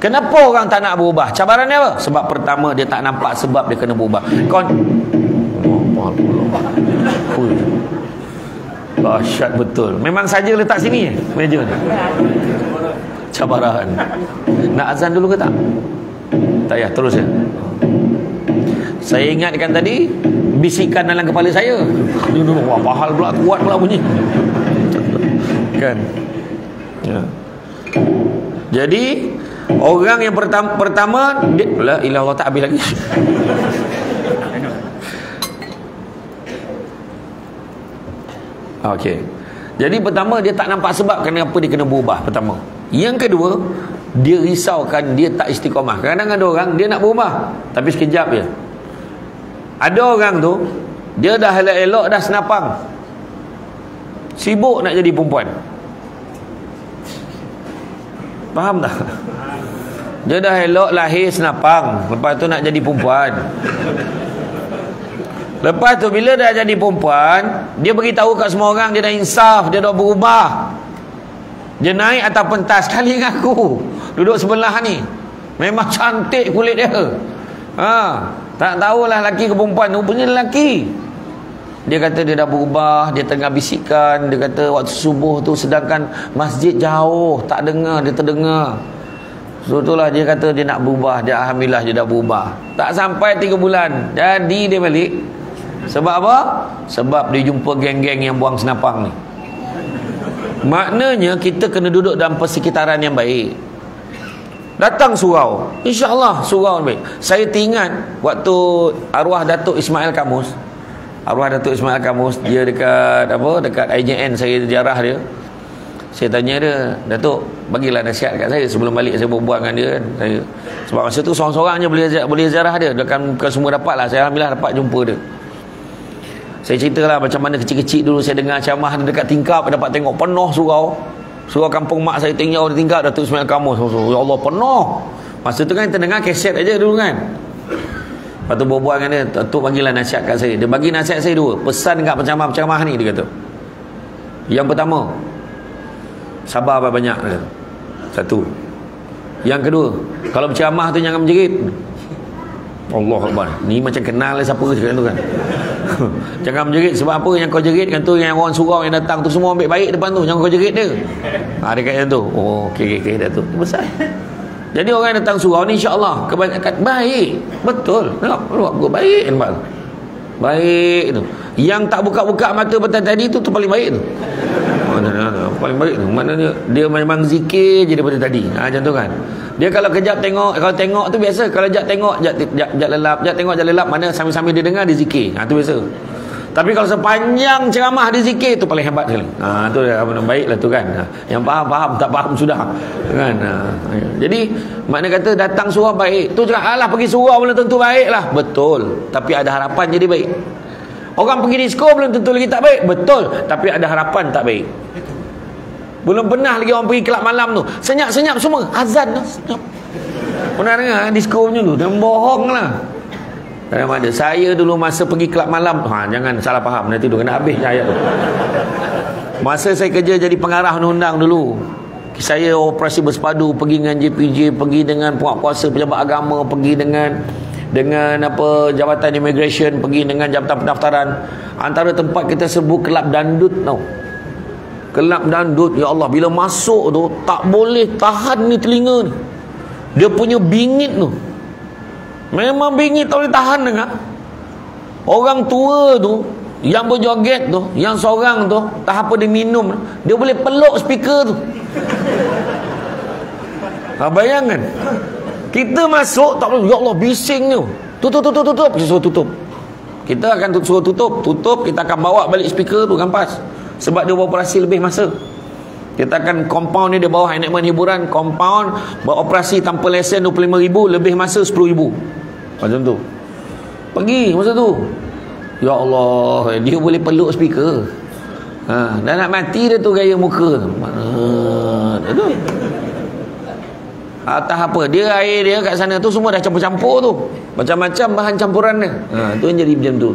Kenapa orang tak nak berubah? Cabaran dia apa? Sebab pertama, dia tak nampak sebab dia kena berubah. Dahsyat betul. Memang saja letak sini meja ni. Cabaran. Nak azan dulu ke tak? Tak payah, terus ya. Saya ingatkan tadi bisikan dalam kepala saya. Wah, pahal pula, kuat pula bunyi. Kan? Ya. Jadi orang yang pertama la ilaha illallah, tak habis lagi. Okey. Jadi pertama, dia tak nampak sebab kenapa dia kena berubah pertama. Yang kedua, dia risaukan dia tak istiqamah. Kadang-kadang ada orang dia nak berubah tapi sekejap je. Ada orang tu dia dah elok-elok dah senapang, sibuk nak jadi perempuan. Faham tak? Dia dah elok lahir senapang, lepas tu nak jadi perempuan. Lepas tu bila dah jadi perempuan, dia beritahu kat semua orang dia dah insaf, dia dah berubah. Dia naik atas pentas kali dengan aku, duduk sebelah ni. Memang cantik kulit dia. Tak tahulah lelaki ke perempuan, rupanya lelaki. Dia kata dia dah berubah, dia tengah bisikan, dia kata waktu subuh tu sedangkan masjid jauh, tak dengar, dia terdengar. So itulah dia kata dia nak berubah, dia alhamdulillah dia dah berubah. Tak sampai 3 bulan, jadi dia balik. Sebab apa? Sebab dia jumpa geng-geng yang buang senapang ni. Maknanya kita kena duduk dalam persekitaran yang baik. Datang surau, insya-Allah surau baik. Saya teringat waktu arwah Datuk Ismail Kamus. Arwah Datuk Ismail Kamus, dia dekat dekat IJN, saya ziarah dia. Saya tanya dia, Datuk, bagilah nasihat kat saya sebelum balik saya berbual dengan dia kan. Sebab masa tu seorang-seorang je boleh ziarah dia. Bukan semua dapat lah. Saya alhamdulillah dapat jumpa dia. Saya ceritalah macam mana kecil-kecil dulu saya dengar ceramah dia dekat tingkap, dapat tengok penuh surau. Surau kampung mak saya tinggal di tingkap Datuk Ismail Kamus. Ya Allah, penuh. Masa tu kan kita dengar kaset aja dulu kan. Lepas tu berbual dengan dia, Datuk bagilah nasihat kat saya. Dia bagi nasihat saya 2. Pesan dekat penceramah-penceramah ni, dia kata. Yang pertama, sabar banyak. 1. Yang kedua, kalau berceramah tu jangan menjerit. Allah Akbar. Ni macam kenal lah siapa cakap tu kan. Jangan menjerit. Sebab apa yang kau jerit kan tu, yang orang surau yang datang tu semua ambil baik depan tu, jangan kau jerit dia. Dia kata yang tu. Oh, okey dah tu. Besar. Jadi orang yang datang surau ni insya-Allah kebanyakan baik. Betul. Nampak baik nampak. Baik tu. Yang tak buka-buka mata betul tadi tu paling baik tu. Paling baik tu. Maknanya dia memang zikir je daripada tadi. Macam tu kan. Dia kalau kejap tengok, kalau tengok tu biasa. Kalau jap tengok, jap lelap, jap tengok, jap lelap, mana sambil-sambil dia dengar dia zikir. Tu biasa. Tapi kalau sepanjang ceramah dia zikir, tu paling hebat sekali. Tu baiklah tu kan. Yang faham, tak faham sudah. Kan. Jadi makna kata datang surau baik. Tu cakap, alah pergi surau belum tentu baiklah. Betul. Tapi ada harapan jadi baik. Orang pergi disko belum tentu lagi tak baik. Betul. Tapi ada harapan tak baik. Belum pernah lagi orang pergi kelab malam tu. Senyap-senyap semua. Azan tu. Senyap. Pernah dengar disko macam tu? Dia bohong lah. Ada. Saya dulu masa pergi kelab malam, jangan salah faham, nanti tu kena habis ayat tu. Masa saya kerja jadi pengarah undang-undang dulu, saya operasi bersepadu, pergi dengan JPJ, pergi dengan puak-puasa pejabat agama, pergi dengan jabatan immigration, pergi dengan jabatan pendaftaran. Antara tempat kita sebut kelab dandut tau. Kelab dandut, ya Allah, bila masuk tu tak boleh tahan ni telinga ni. Dia punya bingit tu memang bingit, tak boleh tahan dengar. Orang tua tu yang berjoget tu, yang seorang tu tak apa dia minum, dia boleh peluk speaker tu. Bayangkan kita masuk tak boleh, ya Allah bising tu. Tutup. Kita akan suruh tutup, kita akan bawa balik speaker tu kampas. Sebab dia beroperasi lebih masa. Kita akan compound ni di bawah enakmen hiburan, compound beroperasi tanpa lesen 25,000, lebih masa 10,000. Macam tu. Pergi masa tu. Ya Allah, dia boleh peluk speaker. Dah nak mati dia tu gaya muka. Tu. Atas apa? Dia air dia kat sana tu semua dah campur-campur tu. Macam-macam bahan campuran dia. Tu yang jadi macam tu.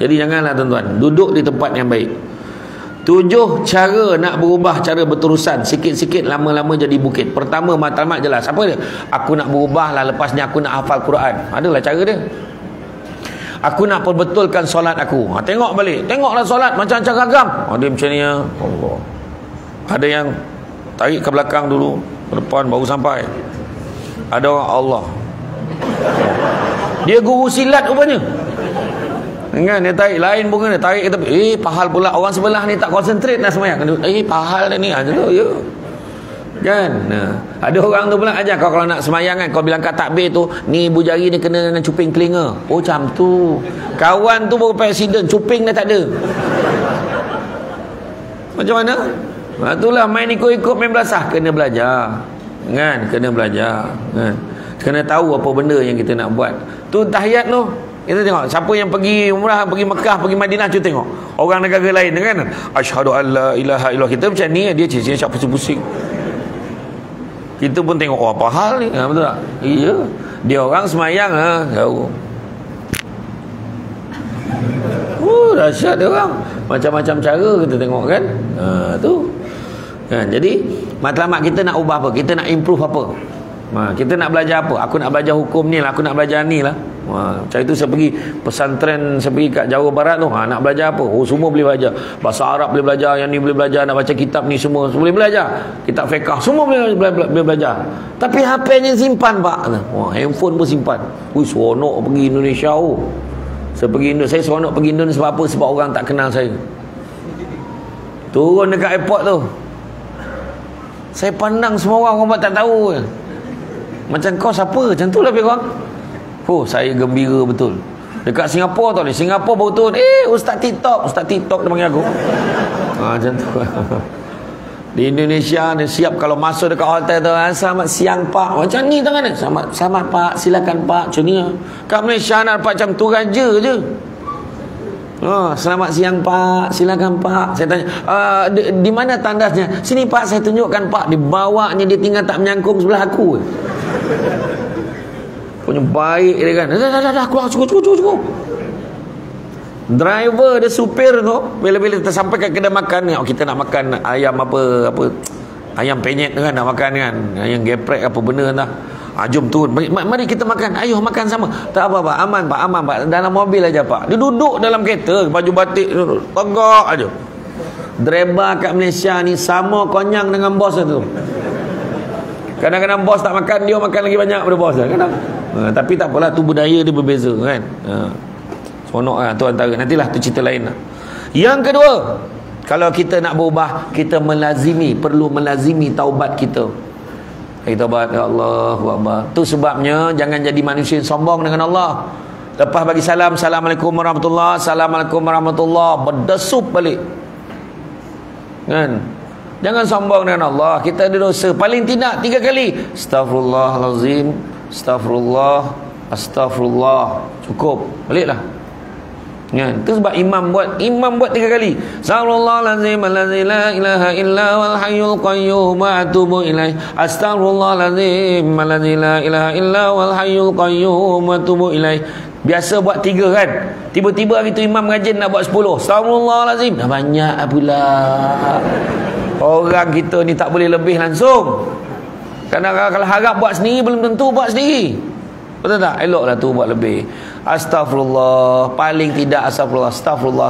Jadi janganlah tuan-tuan, duduk di tempat yang baik. 7 cara nak berubah cara berterusan. Sikit-sikit lama-lama jadi bukit. Pertama matlamat jelas. Apa dia? Aku nak berubah lah, lepas ni aku nak hafal Quran. Adalah cara dia. Aku nak perbetulkan solat aku. Tengok balik. Tengoklah solat macam ragam. Ada macam ni ya. Allah. Ada yang tarik ke belakang dulu, ke depan baru sampai. Ada orang Allah. Dia guru silat rupanya. Kan dia tarik lain pun dia tarik kita pahal pula orang sebelah ni tak konsentrate nak semayang. Pahal dia ni tu ya. Kan? Ada orang tu pula ajar kau kalau nak semayang kan, kau bilang kat takbir tu, ni ibu jari ni kena dengan cuping telinga. Oh macam tu. Kawan tu baru presiden, cuping dah tak ada. Macam mana? Itulah main ikut-ikut main belasah. Kena belajar. Kan? Kena belajar. Kan? Kena tahu apa benda yang kita nak buat. Tu tahiyat tu. Kita tengok siapa yang pergi umrah, pergi Mekah, pergi Madinah, cuba tengok. Orang negara lain kan, asyhadu alla ilaha illallah. Kita macam ni, dia siap pusing-pusing. Kita pun tengok, oh apa hal ni? Betul tak? Iya. Dia orang semayang tahu. Dahsyat dia orang. Macam-macam cara kita tengok kan. Tu. Kan, jadi matlamat kita nak ubah apa? Kita nak improve apa? Kita nak belajar apa? Aku nak belajar hukum ni lah, aku nak belajar ni lah. Macam itu saya pergi pesantren, saya pergi kat Jawa Barat tu, nak belajar apa? Oh semua boleh belajar. Bahasa Arab boleh belajar, yang ni boleh belajar, nak baca kitab ni semua boleh belajar. Kitab fiqh semua boleh belajar. Tapi HP-nya simpan pak. Handphone pun simpan. Seronok pergi Indonesia. Saya seronok pergi Indonesia sebab apa? Sebab orang tak kenal saya. Turun dekat airport tu, saya pandang semua orang tak tahu. Macam kau siapa? Macam tu lah lebih kurang. Saya gembira betul. Dekat Singapura tau ni, Singapura baru turun, Ustaz TikTok dia panggil aku. Macam tu. Di Indonesia ni siap kalau masuk dekat hotel tu, selamat siang pak. Macam ni tangan ni. Selamat pak, silakan pak. Macam ni. Kat Malaysia nak dapat macam tu raja je. Selamat siang pak, silakan pak. Saya tanya, di mana tandasnya? Sini pak, saya tunjukkan pak. Dibawanya, dia tinggal tak menyangkung sebelah aku. Punya baik dia kan. Dah keluar, cukup. Driver dia, supir tu, bila-bila kita sampai kat kedai makan ni, kita nak makan ayam apa ayam penyet kan, nak makan kan, ayam geprek apa benda entah. Jom turun, mari kita makan. Ayuh makan sama. Tak apa pak, aman pak, dalam mobil aja pak. Dia duduk dalam kereta, baju batik tegak aja. Driver kat Malaysia ni sama konyang dengan bos tu. Kadang-kadang bos tak makan, dia makan lagi banyak daripada bos kan. Tapi tak apalah, tu budaya dia berbeza kan. Seronok lah tu antara. Nantilah tu cerita lain lah. Yang kedua, kalau kita nak berubah, kita perlu melazimi taubat kita. Taubat, ya Allah, tu sebabnya jangan jadi manusia yang sombong dengan Allah. Lepas bagi salam, Assalamualaikum warahmatullahi, Assalamualaikum warahmatullahi, berdesup balik kan. Jangan sombong dengan Allah. Kita ada dosa paling tidak 3 kali. Astaghfirullahalazim, Astagfirullah. Cukup. Baliklah. Kan? Itu sebab imam buat 3 kali. Astaghfirullahalazim allazi la ilaha illa wal hayyul qayyum wa atubu ilaih. Astaghfirullahalazim allazi la ilaha illa wal hayyul qayyum wa atubu ilaih. Biasa buat 3 kan. Tiba-tiba hari tu imam rajin nak buat 10. Astaghfirullahalazim. Dah banyak pula. Orang kita ni tak boleh lebih langsung. Kadang-kadang kalau harap buat sendiri, belum tentu buat sendiri. Betul tak? Eloklah tu buat lebih. Astaghfirullah. Paling tidak Astaghfirullah.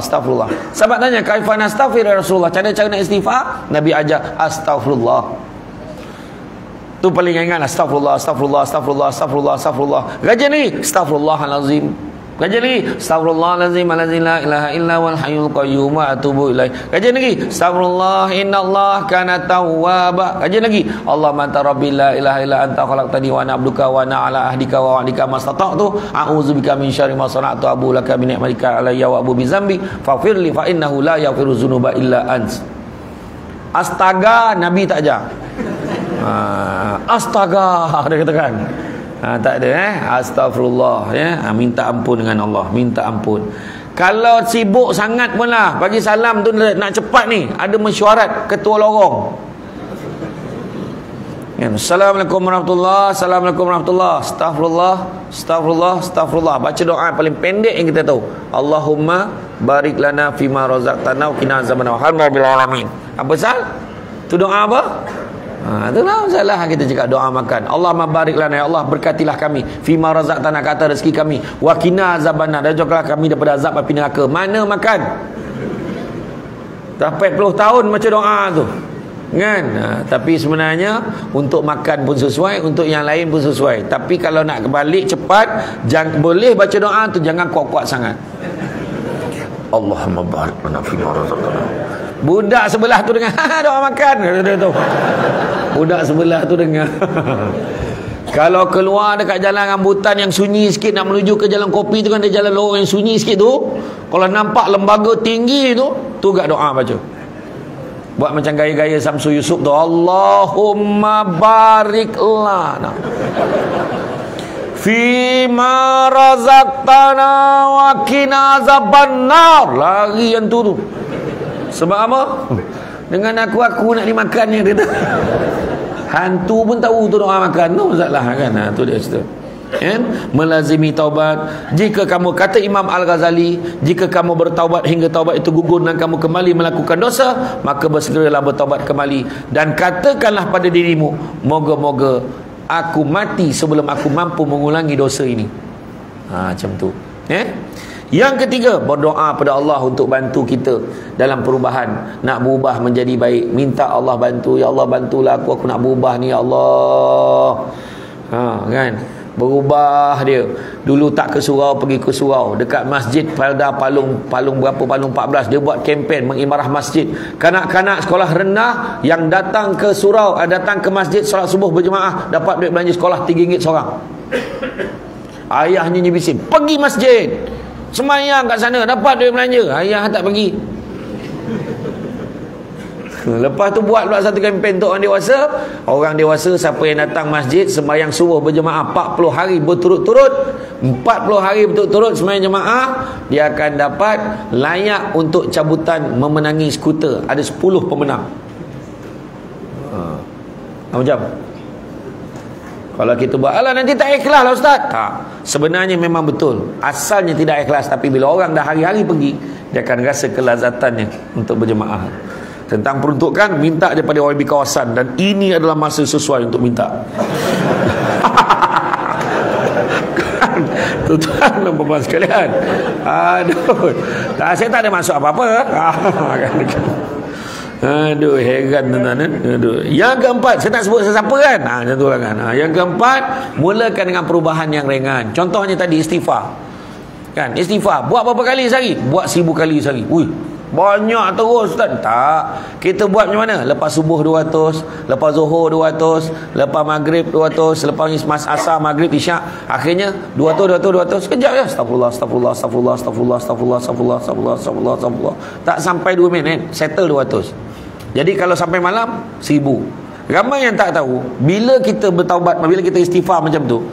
Sahabat tanya, kaifan astaghfir ya Rasulullah? Cara nak istighfar? Nabi ajar Astaghfirullah. Tu paling ingat. Astaghfirullah. Rajin ni Astaghfirullahalazim. Rajin lagi Astaghfirullahalazim allazi la ilaha illa wal hayyul qayyum wa atubu ilaih. Rajin lagi Astaghfirullah innallaha kana tawwaba. Rajin lagi Allahumma anta rabbi la ilaha illa anta khalaqtani wa ana abduka wa ana ala ahdika wa wa'dika mastata'tu a'udzubika min syarri ma sana'tu abu laka bi ni'matika alayya wa abu bi dzambi faghfirli fa innahu la yaghfiru dzunuba illa ant. Astaga Nabi tak ajar. Astaga dia katakan. Tak ada Astaghfirullah minta ampun dengan Allah, minta ampun. Kalau sibuk sangat pun lah, bagi salam tu nak cepat ni, ada mesyuarat ketua lorong. Assalamualaikum warahmatullahi, Assalamualaikum warahmatullahi, Astaghfirullah. Baca doa paling pendek yang kita tahu. Allahumma barik lana fima razaqtana wa qina azabannar. Alhamdulillah alamin. Apa sal? Tu doa apa? Itulah salah kita cakap doa makan. Allahumma barik lana, ya Allah berkatilah kami fima razaqtana, kata rezeki kami, wa qina azabannar, dan jauhkanlah kami daripada azab api neraka. Mana makan? Dah 40 tahun baca doa tu kan. Tapi sebenarnya untuk makan pun sesuai, untuk yang lain pun sesuai. Tapi kalau nak balik cepat, boleh baca doa tu, jangan kuat-kuat sangat. Allahumma barik lana fima razaqtana. Budak sebelah tu dengan doa makan tu. Budak sebelah tu dengar. Kalau keluar dekat jalan rambutan yang sunyi sikit nak menuju ke jalan kopi tu kan, ada jalan lorong yang sunyi sikit tu, kalau nampak lembaga tinggi tu gak doa baca. Buat macam gaya-gaya Samsul Yusuf tu, Allahumma bariklah fima razaqtana wa qina azabannar. Lari yang tu. Sebab apa? Dengan aku nak dimakan ni dia. Hantu pun tahu tu doa makan tu masalah kan. Tu dia cerita. Melazimi taubat. Jika kamu, kata Imam Al-Ghazali, jika kamu bertaubat hingga taubat itu gugur dan kamu kembali melakukan dosa, maka bersegeralah bertaubat kembali dan katakanlah pada dirimu, moga-moga aku mati sebelum aku mampu mengulangi dosa ini. Macam tu. Yang ketiga, berdoa pada Allah untuk bantu kita dalam perubahan, nak berubah menjadi baik. Minta Allah bantu, ya Allah bantulah aku nak berubah ni ya Allah. Kan? Berubah dia. Dulu tak ke surau, pergi ke surau. Dekat masjid pada Palung berapa, Palung 14, dia buat kempen mengimarah masjid. Kanak-kanak sekolah rendah yang datang ke surau, datang ke masjid solat subuh berjemaah, dapat duit belanja sekolah RM3 seorang. Ayahnya nyebisin, pergi masjid, semayang kat sana, dapat duit belanja. Ayah tak pergi. Lepas tu buat pula satu kempen untuk orang dewasa. Orang dewasa siapa yang datang masjid sembahyang subuh berjemaah 40 hari berturut-turut, 40 hari berturut-turut sembahyang jemaah, dia akan dapat layak untuk cabutan memenangi skuter. Ada 10 pemenang. Macam kalau kita buat, alah nanti tak ikhlas lah ustaz. Tak. Sebenarnya memang betul. Asalnya tidak ikhlas, tapi bila orang dah hari-hari pergi, dia akan rasa kelazatannya untuk berjemaah. Tentang peruntukan, minta daripada OIB kawasan, dan ini adalah masa sesuai untuk minta. Tuan-tuan dan puan sekalian, aduh, saya tak ada masuk apa-apa. Aduh, heran tuan-tuan. Aduh. Yang keempat, saya tak sebut sesiapa kan. Macam tu kan. Yang keempat, mulakan dengan perubahan yang ringan. Contohnya tadi istighfar. Kan, istighfar. Buat berapa kali sehari? Buat 1000 kali sehari. Banyak terus Ustaz. Tak. Kita buat macam mana? Lepas subuh 200, lepas zuhur 200, lepas maghrib 200, lepas asar, maghrib, isyak. Akhirnya 200. Sekejap je. Astagfirullah. Tak sampai 2 minit, settle 200. Jadi kalau sampai malam 1000. Ramai yang tak tahu, bila kita bertaubat, bila kita istighfar macam tu,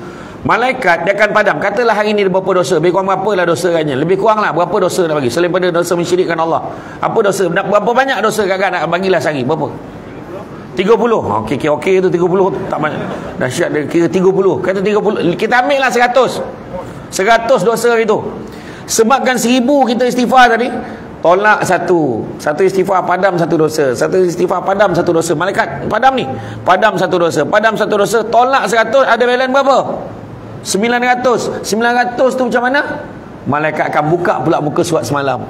malaikat dia akan padam. Katalah hari ni dia berapa dosa, lebih kurang berapa lah dosa katnya, lebih kurang lah berapa dosa nak bagi selain pada dosa mensyirikkan Allah. Apa dosa, berapa banyak dosa kakak nak bagilah sehari, berapa? 30. Okey tu 30 tak banyak. Dahsyat dia kira 30. Kata 30, kita ambil lah 100 dosa itu. Sebabkan 1000 kita istighfar tadi, tolak satu istighfar, padam satu dosa, satu istighfar, padam satu dosa. Malaikat padam ni, padam satu dosa, tolak 100, ada balance berapa? 900 tu macam mana? Malaikat akan buka pula muka surat semalam,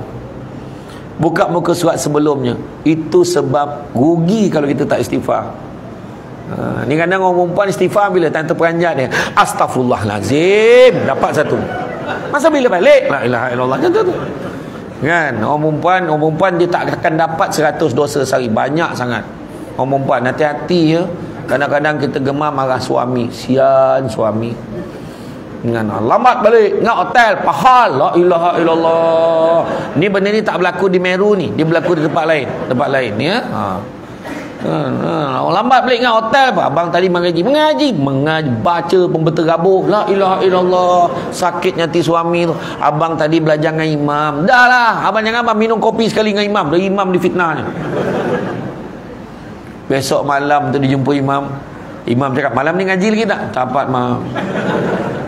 buka muka surat sebelumnya. Itu sebab rugi kalau kita tak istighfar. Ni kadang orang perempuan istighfar bila tante peranjat dia, astagfirullahalazim, dapat satu. Masa bila balik? La ilaha illallah. Macam tu kan. Orang perempuan dia tak akan dapat 100 dosa sehari, banyak sangat. Orang perempuan hati-hati ya. Kadang-kadang kita gemar marah suami, sian suami. Dengan lambat balik, ingat hotel, pahal, la ilaha illallah. Ni benda ni tak berlaku di Meru ni, dia berlaku di tempat lain ya. Lambat balik ingat hotel apa? Abang tadi mengaji, baca pembetul rabuh, la ilaha illallah. Sakitnya hati suami tu. Abang tadi belajar dengan imam. Dah lah, abang jangan abang minum kopi sekali dengan imam. Dah imam difitnahnya. Besok malam tu dijumpa imam. Imam cakap, malam ni ngaji lagi tak? Tepat mam.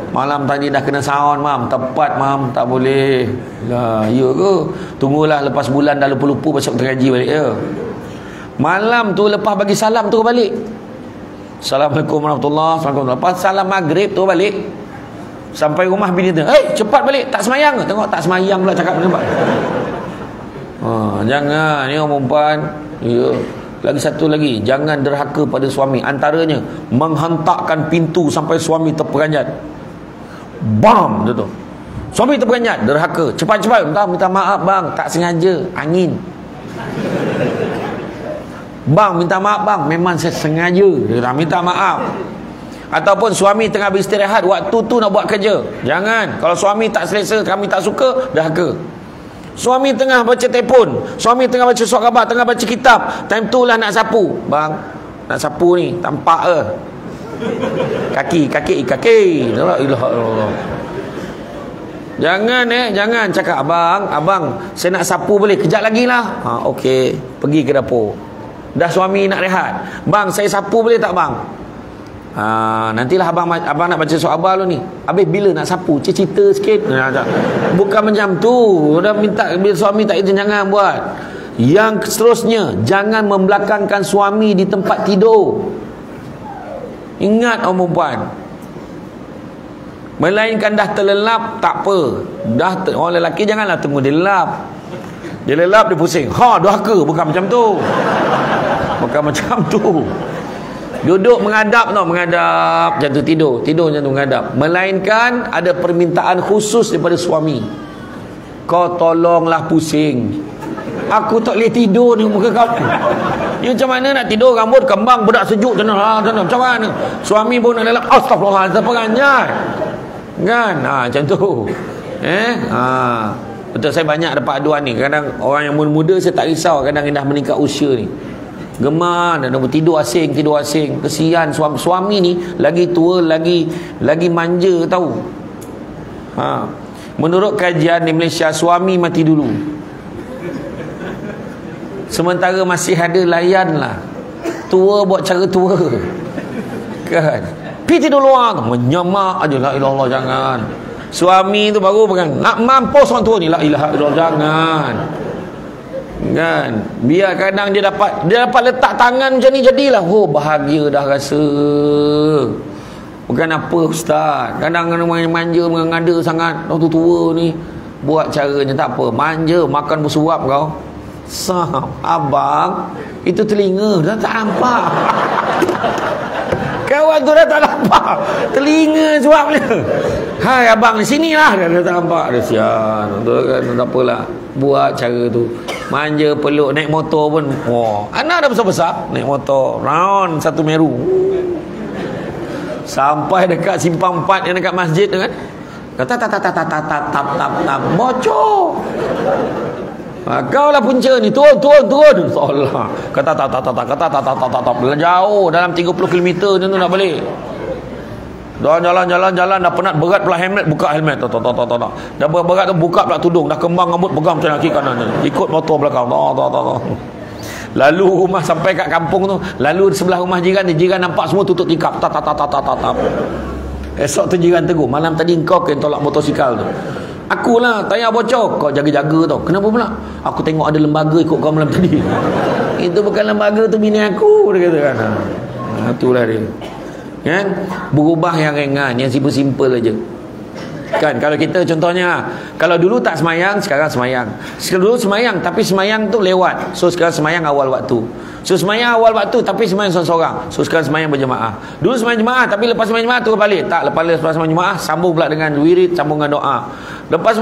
Malam tadi dah kena sound mam. Tepat mam, tak boleh. Lah, ya ke? Tunggulah lepas bulan dah lupa-lupa, besok kita ngaji balik ya. Malam tu lepas bagi salam tu balik. Assalamualaikum warahmatullahi wabarakatuh. Lepas salam maghrib tu balik. Sampai rumah bini tu, cepat balik, tak semayang ke? Tengok tak semayang pula cakap nampak. Jangan, ni orang perempuan. Ya. Lagi satu lagi, jangan derhaka pada suami. Antaranya menghentakkan pintu sampai suami terperanjat. Bam tu. Suami terperanjat, derhaka. Cepat-cepat, minta maaf bang, tak sengaja, angin. Bang, minta maaf bang, memang saya sengaja. Dia kata, minta maaf. Ataupun suami tengah beristirahat, waktu tu nak buat kerja. Jangan. Kalau suami tak selesa, kami tak suka, dahaga. Suami tengah baca telefon, suami tengah baca surat khabar, tengah baca kitab, time tu lah nak sapu. Bang, nak sapu ni, tampak ke? Kaki. La ilaha illallah. Jangan cakap, abang, saya nak sapu boleh? Kejap lagi lah. Okey, pergi ke dapur. Dah suami nak rehat. Bang, saya sapu boleh tak bang? Nantilah abang nak baca surat khabar lu ni. Habis bila nak sapu? Cerita sikit. Bukan macam tu. Dah minta, bila suami tak izin, jangan buat. Yang seterusnya, jangan membelakangkan suami di tempat tidur. Ingat orang perempuan, melainkan dah terlelap tak apa. Orang lelaki janganlah tunggu dia lelap. Dia lelap, dia pusing. Durhaka. Bukan macam tu. Duduk menghadap menghadap macam tu, tidur macam tu menghadap. Melainkan ada permintaan khusus daripada suami. Kau tolonglah pusing. Aku tak boleh tidur ni muka kau. Ya macam mana nak tidur, rambut kembang budak sejuk macam mana? Suami pun nak lelap, astagfirullah, terperanjat. Kan? Macam tu. Betul, saya banyak dapat aduan ni. Kadang orang yang muda-muda saya tak risau, kadang dah meningkat usia ni. Gemar dan tidur asing. Kesian suami ni lagi tua, lagi manja tahu. Menurut kajian di Malaysia, suami mati dulu. Sementara masih ada layan lah. Tua buat cara tua. Kan? Pergi tidur luar, menyemak aje, la ilallah, jangan. Suami tu baru pegang, nak mampus orang tua ni, la ilaha illallah, jangan. Kan? Biar kadang dia dapat letak tangan macam ni, jadilah bahagia dah rasa. Bukan apa ustaz, kadang manja mengada sangat. Orang tua ni buat caranya tak apa, manja makan bersuap kau. Abang, itu telinga dah tak nampak. Kawan tu dah tak nampak, telinga suap dia. Hai abang di sinilah, dah tak nampak. Dia sian. Tu kan, tak apalah, buat cara tu. Manja, peluk, naik motor pun. Anak dah besar-besar, naik motor round satu Meru. Sampai dekat simpang 4 yang dekat masjid tu kan. Kata tap bocor. Kau lah punca ni, turun. Allah. Kata tap jauh dalam 30 km tu nak balik. Dah jalan dah penat berat pula helmet, buka helmet. Dah berat tu buka pula tudung, dah kembang rambut pegang macam kaki kanan ni. Ikut motor belakang. Lalu rumah sampai kat kampung tu, lalu sebelah rumah jiran nampak semua tutup tingkap. Tap. Esok tu jiran tegur, malam tadi kau yang tolak motosikal tu. Akulah, tayar bocor. Kau jaga-jaga tau. Kenapa pula? Aku tengok ada lembaga ikut kau malam tadi. Itu bukan lembaga, tu bini aku, dia kata kan. Itulah dia. Kan? Berubah yang ringan, yang simple-simple aja. Kan, kalau kita contohnya, kalau dulu tak semayang, sekarang semayang. Dulu semayang, tapi semayang tu lewat. So sekarang semayang awal waktu. So semayang awal waktu, tapi semayang seorang-seorang. So sekarang semayang berjemaah. Dulu semayang jemaah, tapi lepas semayang jemaah turun balik. Tak, lepas semayang jemaah, sambung pula dengan wirid, sambung dengan doa. Lepas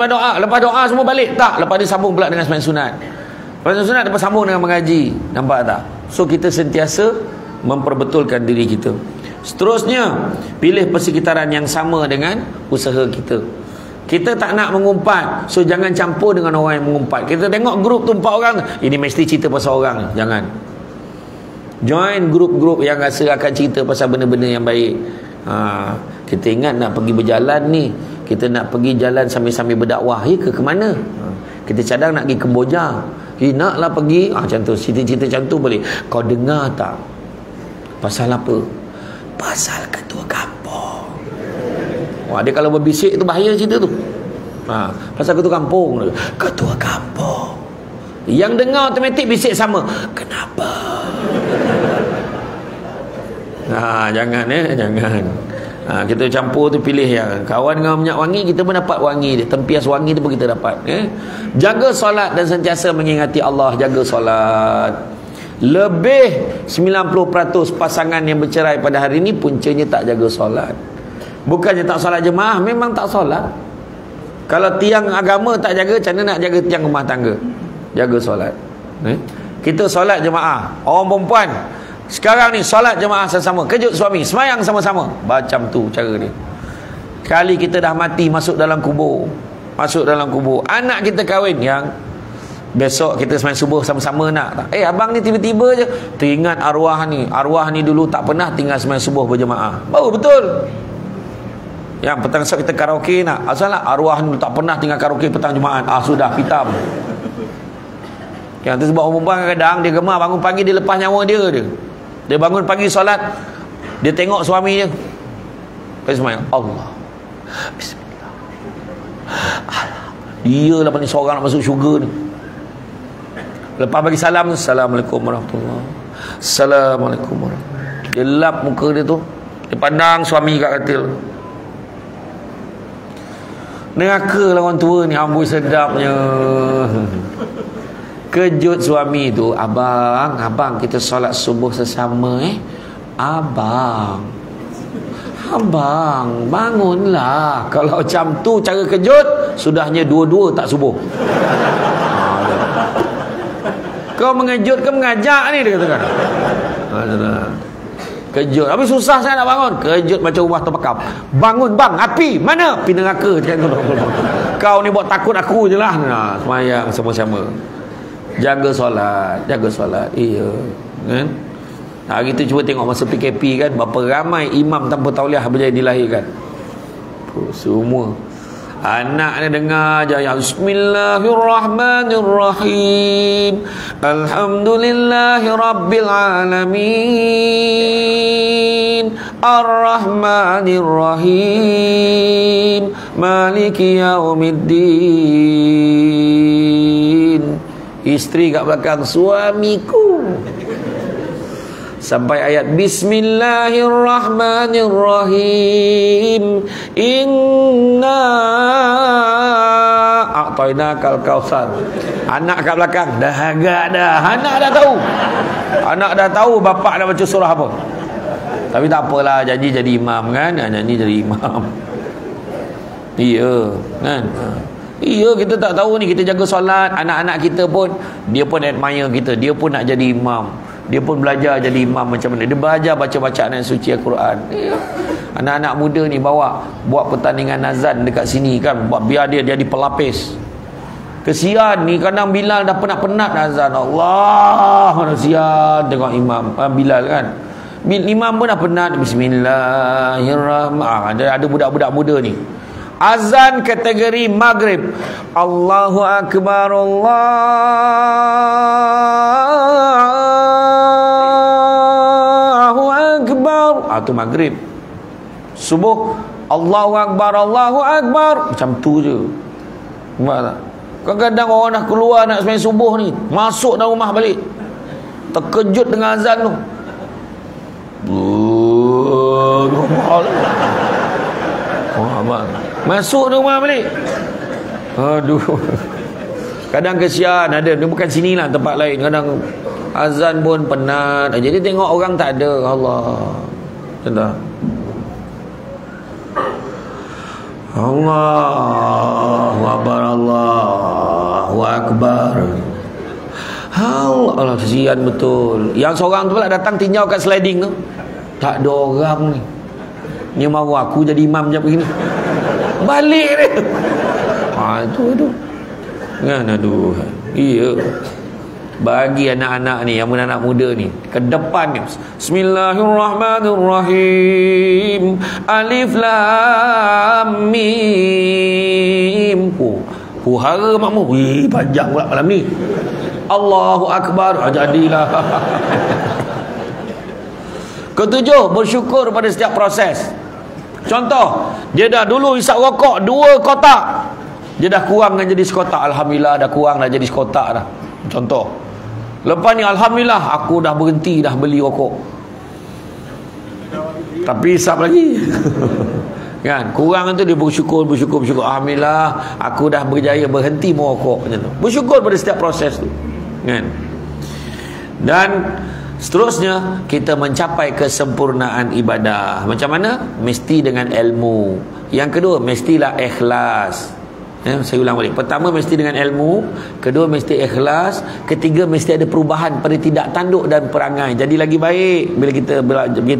doa semua balik. Tak, lepas dia sambung pula dengan semayang sunat. Lepas sunat, lepas sambung dengan mengaji. Nampak tak? So kita sentiasa memperbetulkan diri kita. Seterusnya, pilih persekitaran yang sama dengan usaha kita. Kita tak nak mengumpat, so jangan campur dengan orang yang mengumpat. Kita tengok grup tu 4 orang, ini mesti cerita pasal orang. Jangan. Join grup-grup yang rasa akan cerita pasal benda-benda yang baik. Kita ingat nak pergi berjalan ni, kita nak pergi jalan sambil-sambil berdakwah. Ke mana? Kita cadang nak pergi ke Bojang. Naklah pergi, macam tu, cerita-cerita macam tu boleh. Kau dengar tak? Pasal apa? Pasal ketua kampung. Dia kalau berbisik tu bahaya cerita tu. Pasal ketua kampung. Ketua kampung. Yang dengar automatik bisik sama. Kenapa? Jangan. Kita campur tu, pilih yang kawan dengan minyak wangi, kita pun dapat wangi dia. Tempias wangi tu pun kita dapat. Jaga solat dan sentiasa mengingati Allah. Jaga solat. Lebih 90% pasangan yang bercerai pada hari ini puncanya tak jaga solat. Bukannya tak solat jemaah, memang tak solat. Kalau tiang agama tak jaga, macam mana nak jaga tiang rumah tangga? Jaga solat. kita solat jemaah, orang perempuan sekarang ni solat jemaah sama-sama, kejut suami, semayang sama-sama, macam tu cara dia. Kali kita dah mati, masuk dalam kubur, anak kita kahwin, yang besok kita semayang subuh sama-sama nak tak? Abang ni tiba-tiba je teringat arwah ni dulu tak pernah tinggal semayang subuh berjemaah, baru betul. Yang petang esok kita karaoke nak, asal lah arwah ni tak pernah tinggal karaoke petang Jumaat, sudah pitam. Yang tu sebab orang perempuan kadang dia gemar bangun pagi, dia lepas nyawa dia bangun pagi solat, dia tengok suami dia, lepas semayang Allah Bismillah, dia lah ni seorang nak masuk syurga ni. Lepas bagi salam, Assalamualaikum warahmatullahi, Assalamualaikum warahmatullahi, dia lap muka dia tu, dia pandang suami kat katil. Neraka lah orang tua ni, amboi sedapnya. Kejut suami tu, abang kita solat subuh sesama abang bangunlah. Kalau macam tu cara kejut, sudahnya dua-dua tak subuh. Kau mengejut ke mengajak ni, dia katakan. Kejut, habis susah saya nak bangun. Kejut macam rumah terbakar. Bangun bang, api mana? Api neraka. Kau ni buat takut aku je lah. Semayang sama-sama, jaga solat. Iya kan? Hari tu cuba tengok masa PKP kan, berapa ramai imam tanpa tauliah berjaya dilahirkan. Semua anak dia dengar je yang Bismillahirrahmanirrahim, Alhamdulillahi Rabbil Alamin, Ar-Rahmanirrahim, Maliki Yaumiddin. Isteri kat belakang, suamiku, sampai ayat Bismillahirrahmanirrahim, Inna a'tainakal kautsar. Anak kat belakang dah agak dah, anak dah tahu bapak dah baca surah apa. Tapi tak apalah, janji jadi imam kan, janji jadi imam. Iya kan. Iya, kita tak tahu ni, kita jaga solat, anak-anak kita pun, dia pun admire kita, dia pun nak jadi imam, dia pun belajar jadi imam macam mana, dia belajar baca bacaan suci Al-Quran. Anak-anak muda ni bawa buat pertandingan azan dekat sini kan, buat biar dia jadi pelapis. Kesian ni, kadang Bilal dah penat-penat azan, Allah kesian tengok imam Bilal kan, imam pun dah penat. Bismillahirrahmanirrahim. Ada budak-budak muda ni azan kategori maghrib, Allahu Akbar, Allahu Akbar, tu maghrib. Subuh, Allahu Akbar, Allahu Akbar, macam tu je. Nampak tak? Kadang-kadang orang dah keluar nak sembahyang subuh ni, masuk dalam rumah balik, terkejut dengan azan tu. Masuk rumah balik. Aduh. Kadang kesian, ada dia bukan sinilah, tempat lain. Kadang azan pun penat. Jadi tengok orang tak ada. Allah. Tentang Allahu Akbar, Allahu Akbar. Allah, kesian betul. Yang seorang tu pula datang tinjau kat sliding tu, tak ada orang ni. Ni mahu aku jadi imam je begini. Balik dia. Itu kan, aduh. Iya. Bagi anak-anak ni, yang anak muda ni, ke depan ni, Bismillahirrahmanirrahim, Alif Lam Mim. Puhara makmum. Panjang pula malam ni. Allahu Akbar. Jadilah. Ketujuh, bersyukur pada setiap proses. Contoh, dia dah dulu hisap rokok 2 kotak, dia dah kurang dah jadi sekotak. Alhamdulillah, dah kurang dah jadi sekotak dah. Contoh. Lepas ni, Alhamdulillah, aku dah berhenti dah beli rokok, tapi hisap lagi. Kan, kurang tu dia bersyukur. Alhamdulillah, aku dah berjaya berhenti merokok. Macam tu. Bersyukur pada setiap proses tu. Kan. Dan seterusnya, kita mencapai kesempurnaan ibadah. Macam mana? Mesti dengan ilmu. Yang kedua, mestilah ikhlas. Saya ulang balik. Pertama mesti dengan ilmu, kedua mesti ikhlas, ketiga mesti ada perubahan pada tidak tanduk dan perangai. Jadi lagi baik bila kita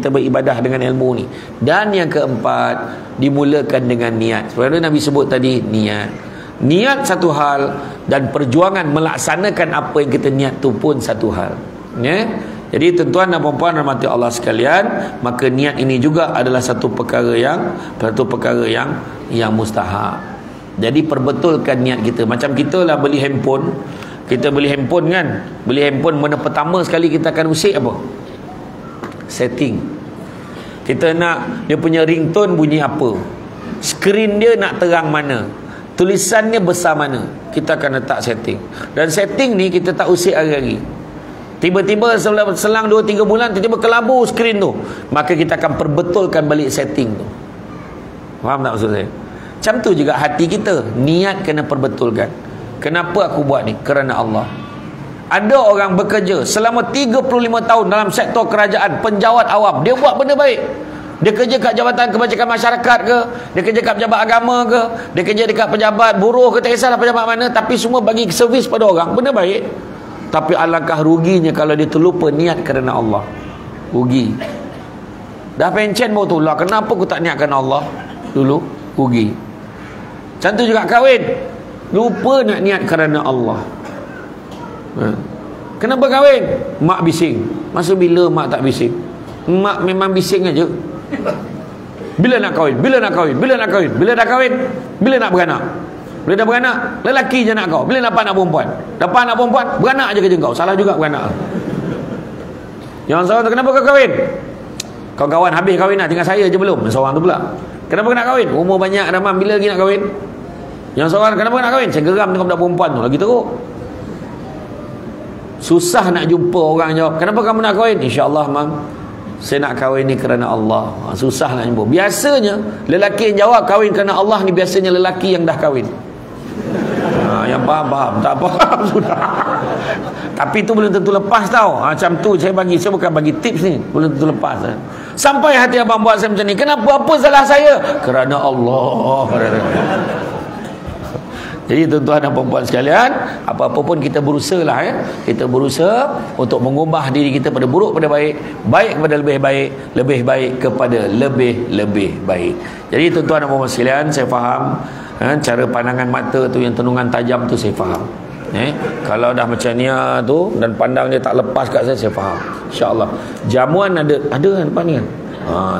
beribadah dengan ilmu ni. Dan yang keempat, dimulakan dengan niat. Sebenarnya Nabi sebut tadi niat. Niat satu hal dan perjuangan melaksanakan apa yang kita niat tu pun satu hal. Ya. Jadi tuan-tuan dan puan-puan rahmati Allah sekalian, maka niat ini juga adalah satu perkara yang mustahab. Jadi perbetulkan niat kita. Macam kita lah beli handphone. Kita beli handphone kan, beli handphone mana pertama sekali kita akan usik apa? Setting. Kita nak dia punya ringtone bunyi apa, skrin dia nak terang mana, tulisannya besar mana, kita akan letak setting. Dan setting ni kita tak usik hari-hari. Tiba-tiba selang 2-3 bulan tiba-tiba kelabur skrin tu, maka kita akan perbetulkan balik setting tu. Faham tak maksud saya? Macam tu juga hati kita, niat kena perbetulkan. Kenapa aku buat ni? Kerana Allah. Ada orang bekerja selama 35 tahun dalam sektor kerajaan, penjawat awam, dia buat benda baik. Dia kerja kat Jabatan Kebajikan Masyarakat ke, dia kerja kat pejabat agama ke, dia kerja dekat pejabat buruh ke, tak kisahlah pejabat mana, tapi semua bagi servis pada orang, benda baik. Tapi alangkah ruginya kalau dia terlupa niat kerana Allah. Rugi. Dah pencen baru tu lah, kenapa aku tak niat kerana Allah dulu? Rugi. Macam tu juga kahwin, lupa nak niat kerana Allah. Kenapa kahwin? Mak bising. Masa bila mak tak bising? Mak memang bising aja. Bila nak kahwin? Bila nak kahwin? Bila nak kahwin? Bila dah kahwin? Bila nak beranak? Bila dah beranak, lelaki je nak kau. Bila dapat anak perempuan? Dapat anak perempuan, beranak je kerja kau. Salah juga beranak. Yang seorang tu, kenapa kau kahwin? Kawan-kawan habis kahwin nak, tinggal saya je belum. Yang seorang tu pula, kenapa kau nak kahwin? Umur banyak dah, mam, bila lagi nak kahwin? Yang seorang, kenapa kau nak kahwin? Saya geram tengok budak perempuan tu, lagi teruk. Susah nak jumpa orang jawab, kenapa kamu nak kahwin? InsyaAllah, mam, saya nak kahwin ni kerana Allah. Susah nak jumpa. Biasanya lelaki yang jawab kahwin kerana Allah ni biasanya lelaki yang dah kahwin. Yang faham, tak faham sudah. Tapi tu belum tentu lepas tau. Macam tu saya bukan bagi tips ni, belum tentu lepas. Sampai hati abang buat saya macam ni, kenapa, apa salah saya? Kerana Allah. Jadi tuan-tuan dan puan-puan sekalian, apa-apa pun kita berusaha lah, kita berusaha untuk mengubah diri kita pada buruk pada baik, baik kepada lebih baik, lebih baik kepada lebih baik. Jadi tuan-tuan dan puan-puan sekalian, saya faham cara pandangan mata tu yang tenungan tajam tu, saya faham. Kalau dah macam ni tu dan pandang dia tak lepas kat saya faham. InsyaAllah. Jamuan ada kan depan ni kan?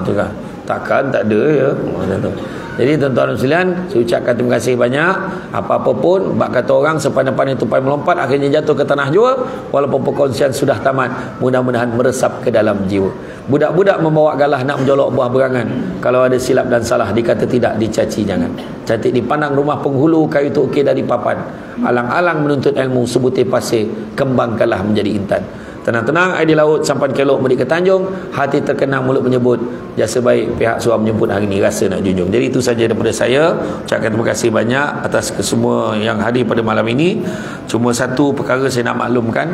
Tu kan. Takkan tak ada ya. Macam tu. Jadi tuan-tuan dan sekalian, saya ucapkan terima kasih banyak. Apa-apa pun, bak kata orang sepandai-pandai tupai melompat, akhirnya jatuh ke tanah jua. Walaupun perkongsian sudah tamat, mudah-mudahan meresap ke dalam jiwa. Budak-budak membawa galah nak menjolok buah berangan. Kalau ada silap dan salah, dikata tidak, dicaci jangan. Cantik dipandang rumah penghulu, kayu tu okey dari papan. Alang-alang menuntut ilmu, sebutir pasir, kembangkanlah menjadi intan. Tenang-tenang air di laut, sampan kelok medik ke Tanjung. Hati terkenang, mulut menyebut jasa baik pihak suam menyebut hari ini, rasa nak junjung. Jadi itu saja daripada saya. Ucapkan terima kasih banyak atas kesemua yang hadir pada malam ini. Cuma satu perkara saya nak maklumkan,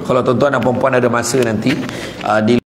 kalau tuan-tuan dan puan-puan ada masa nanti di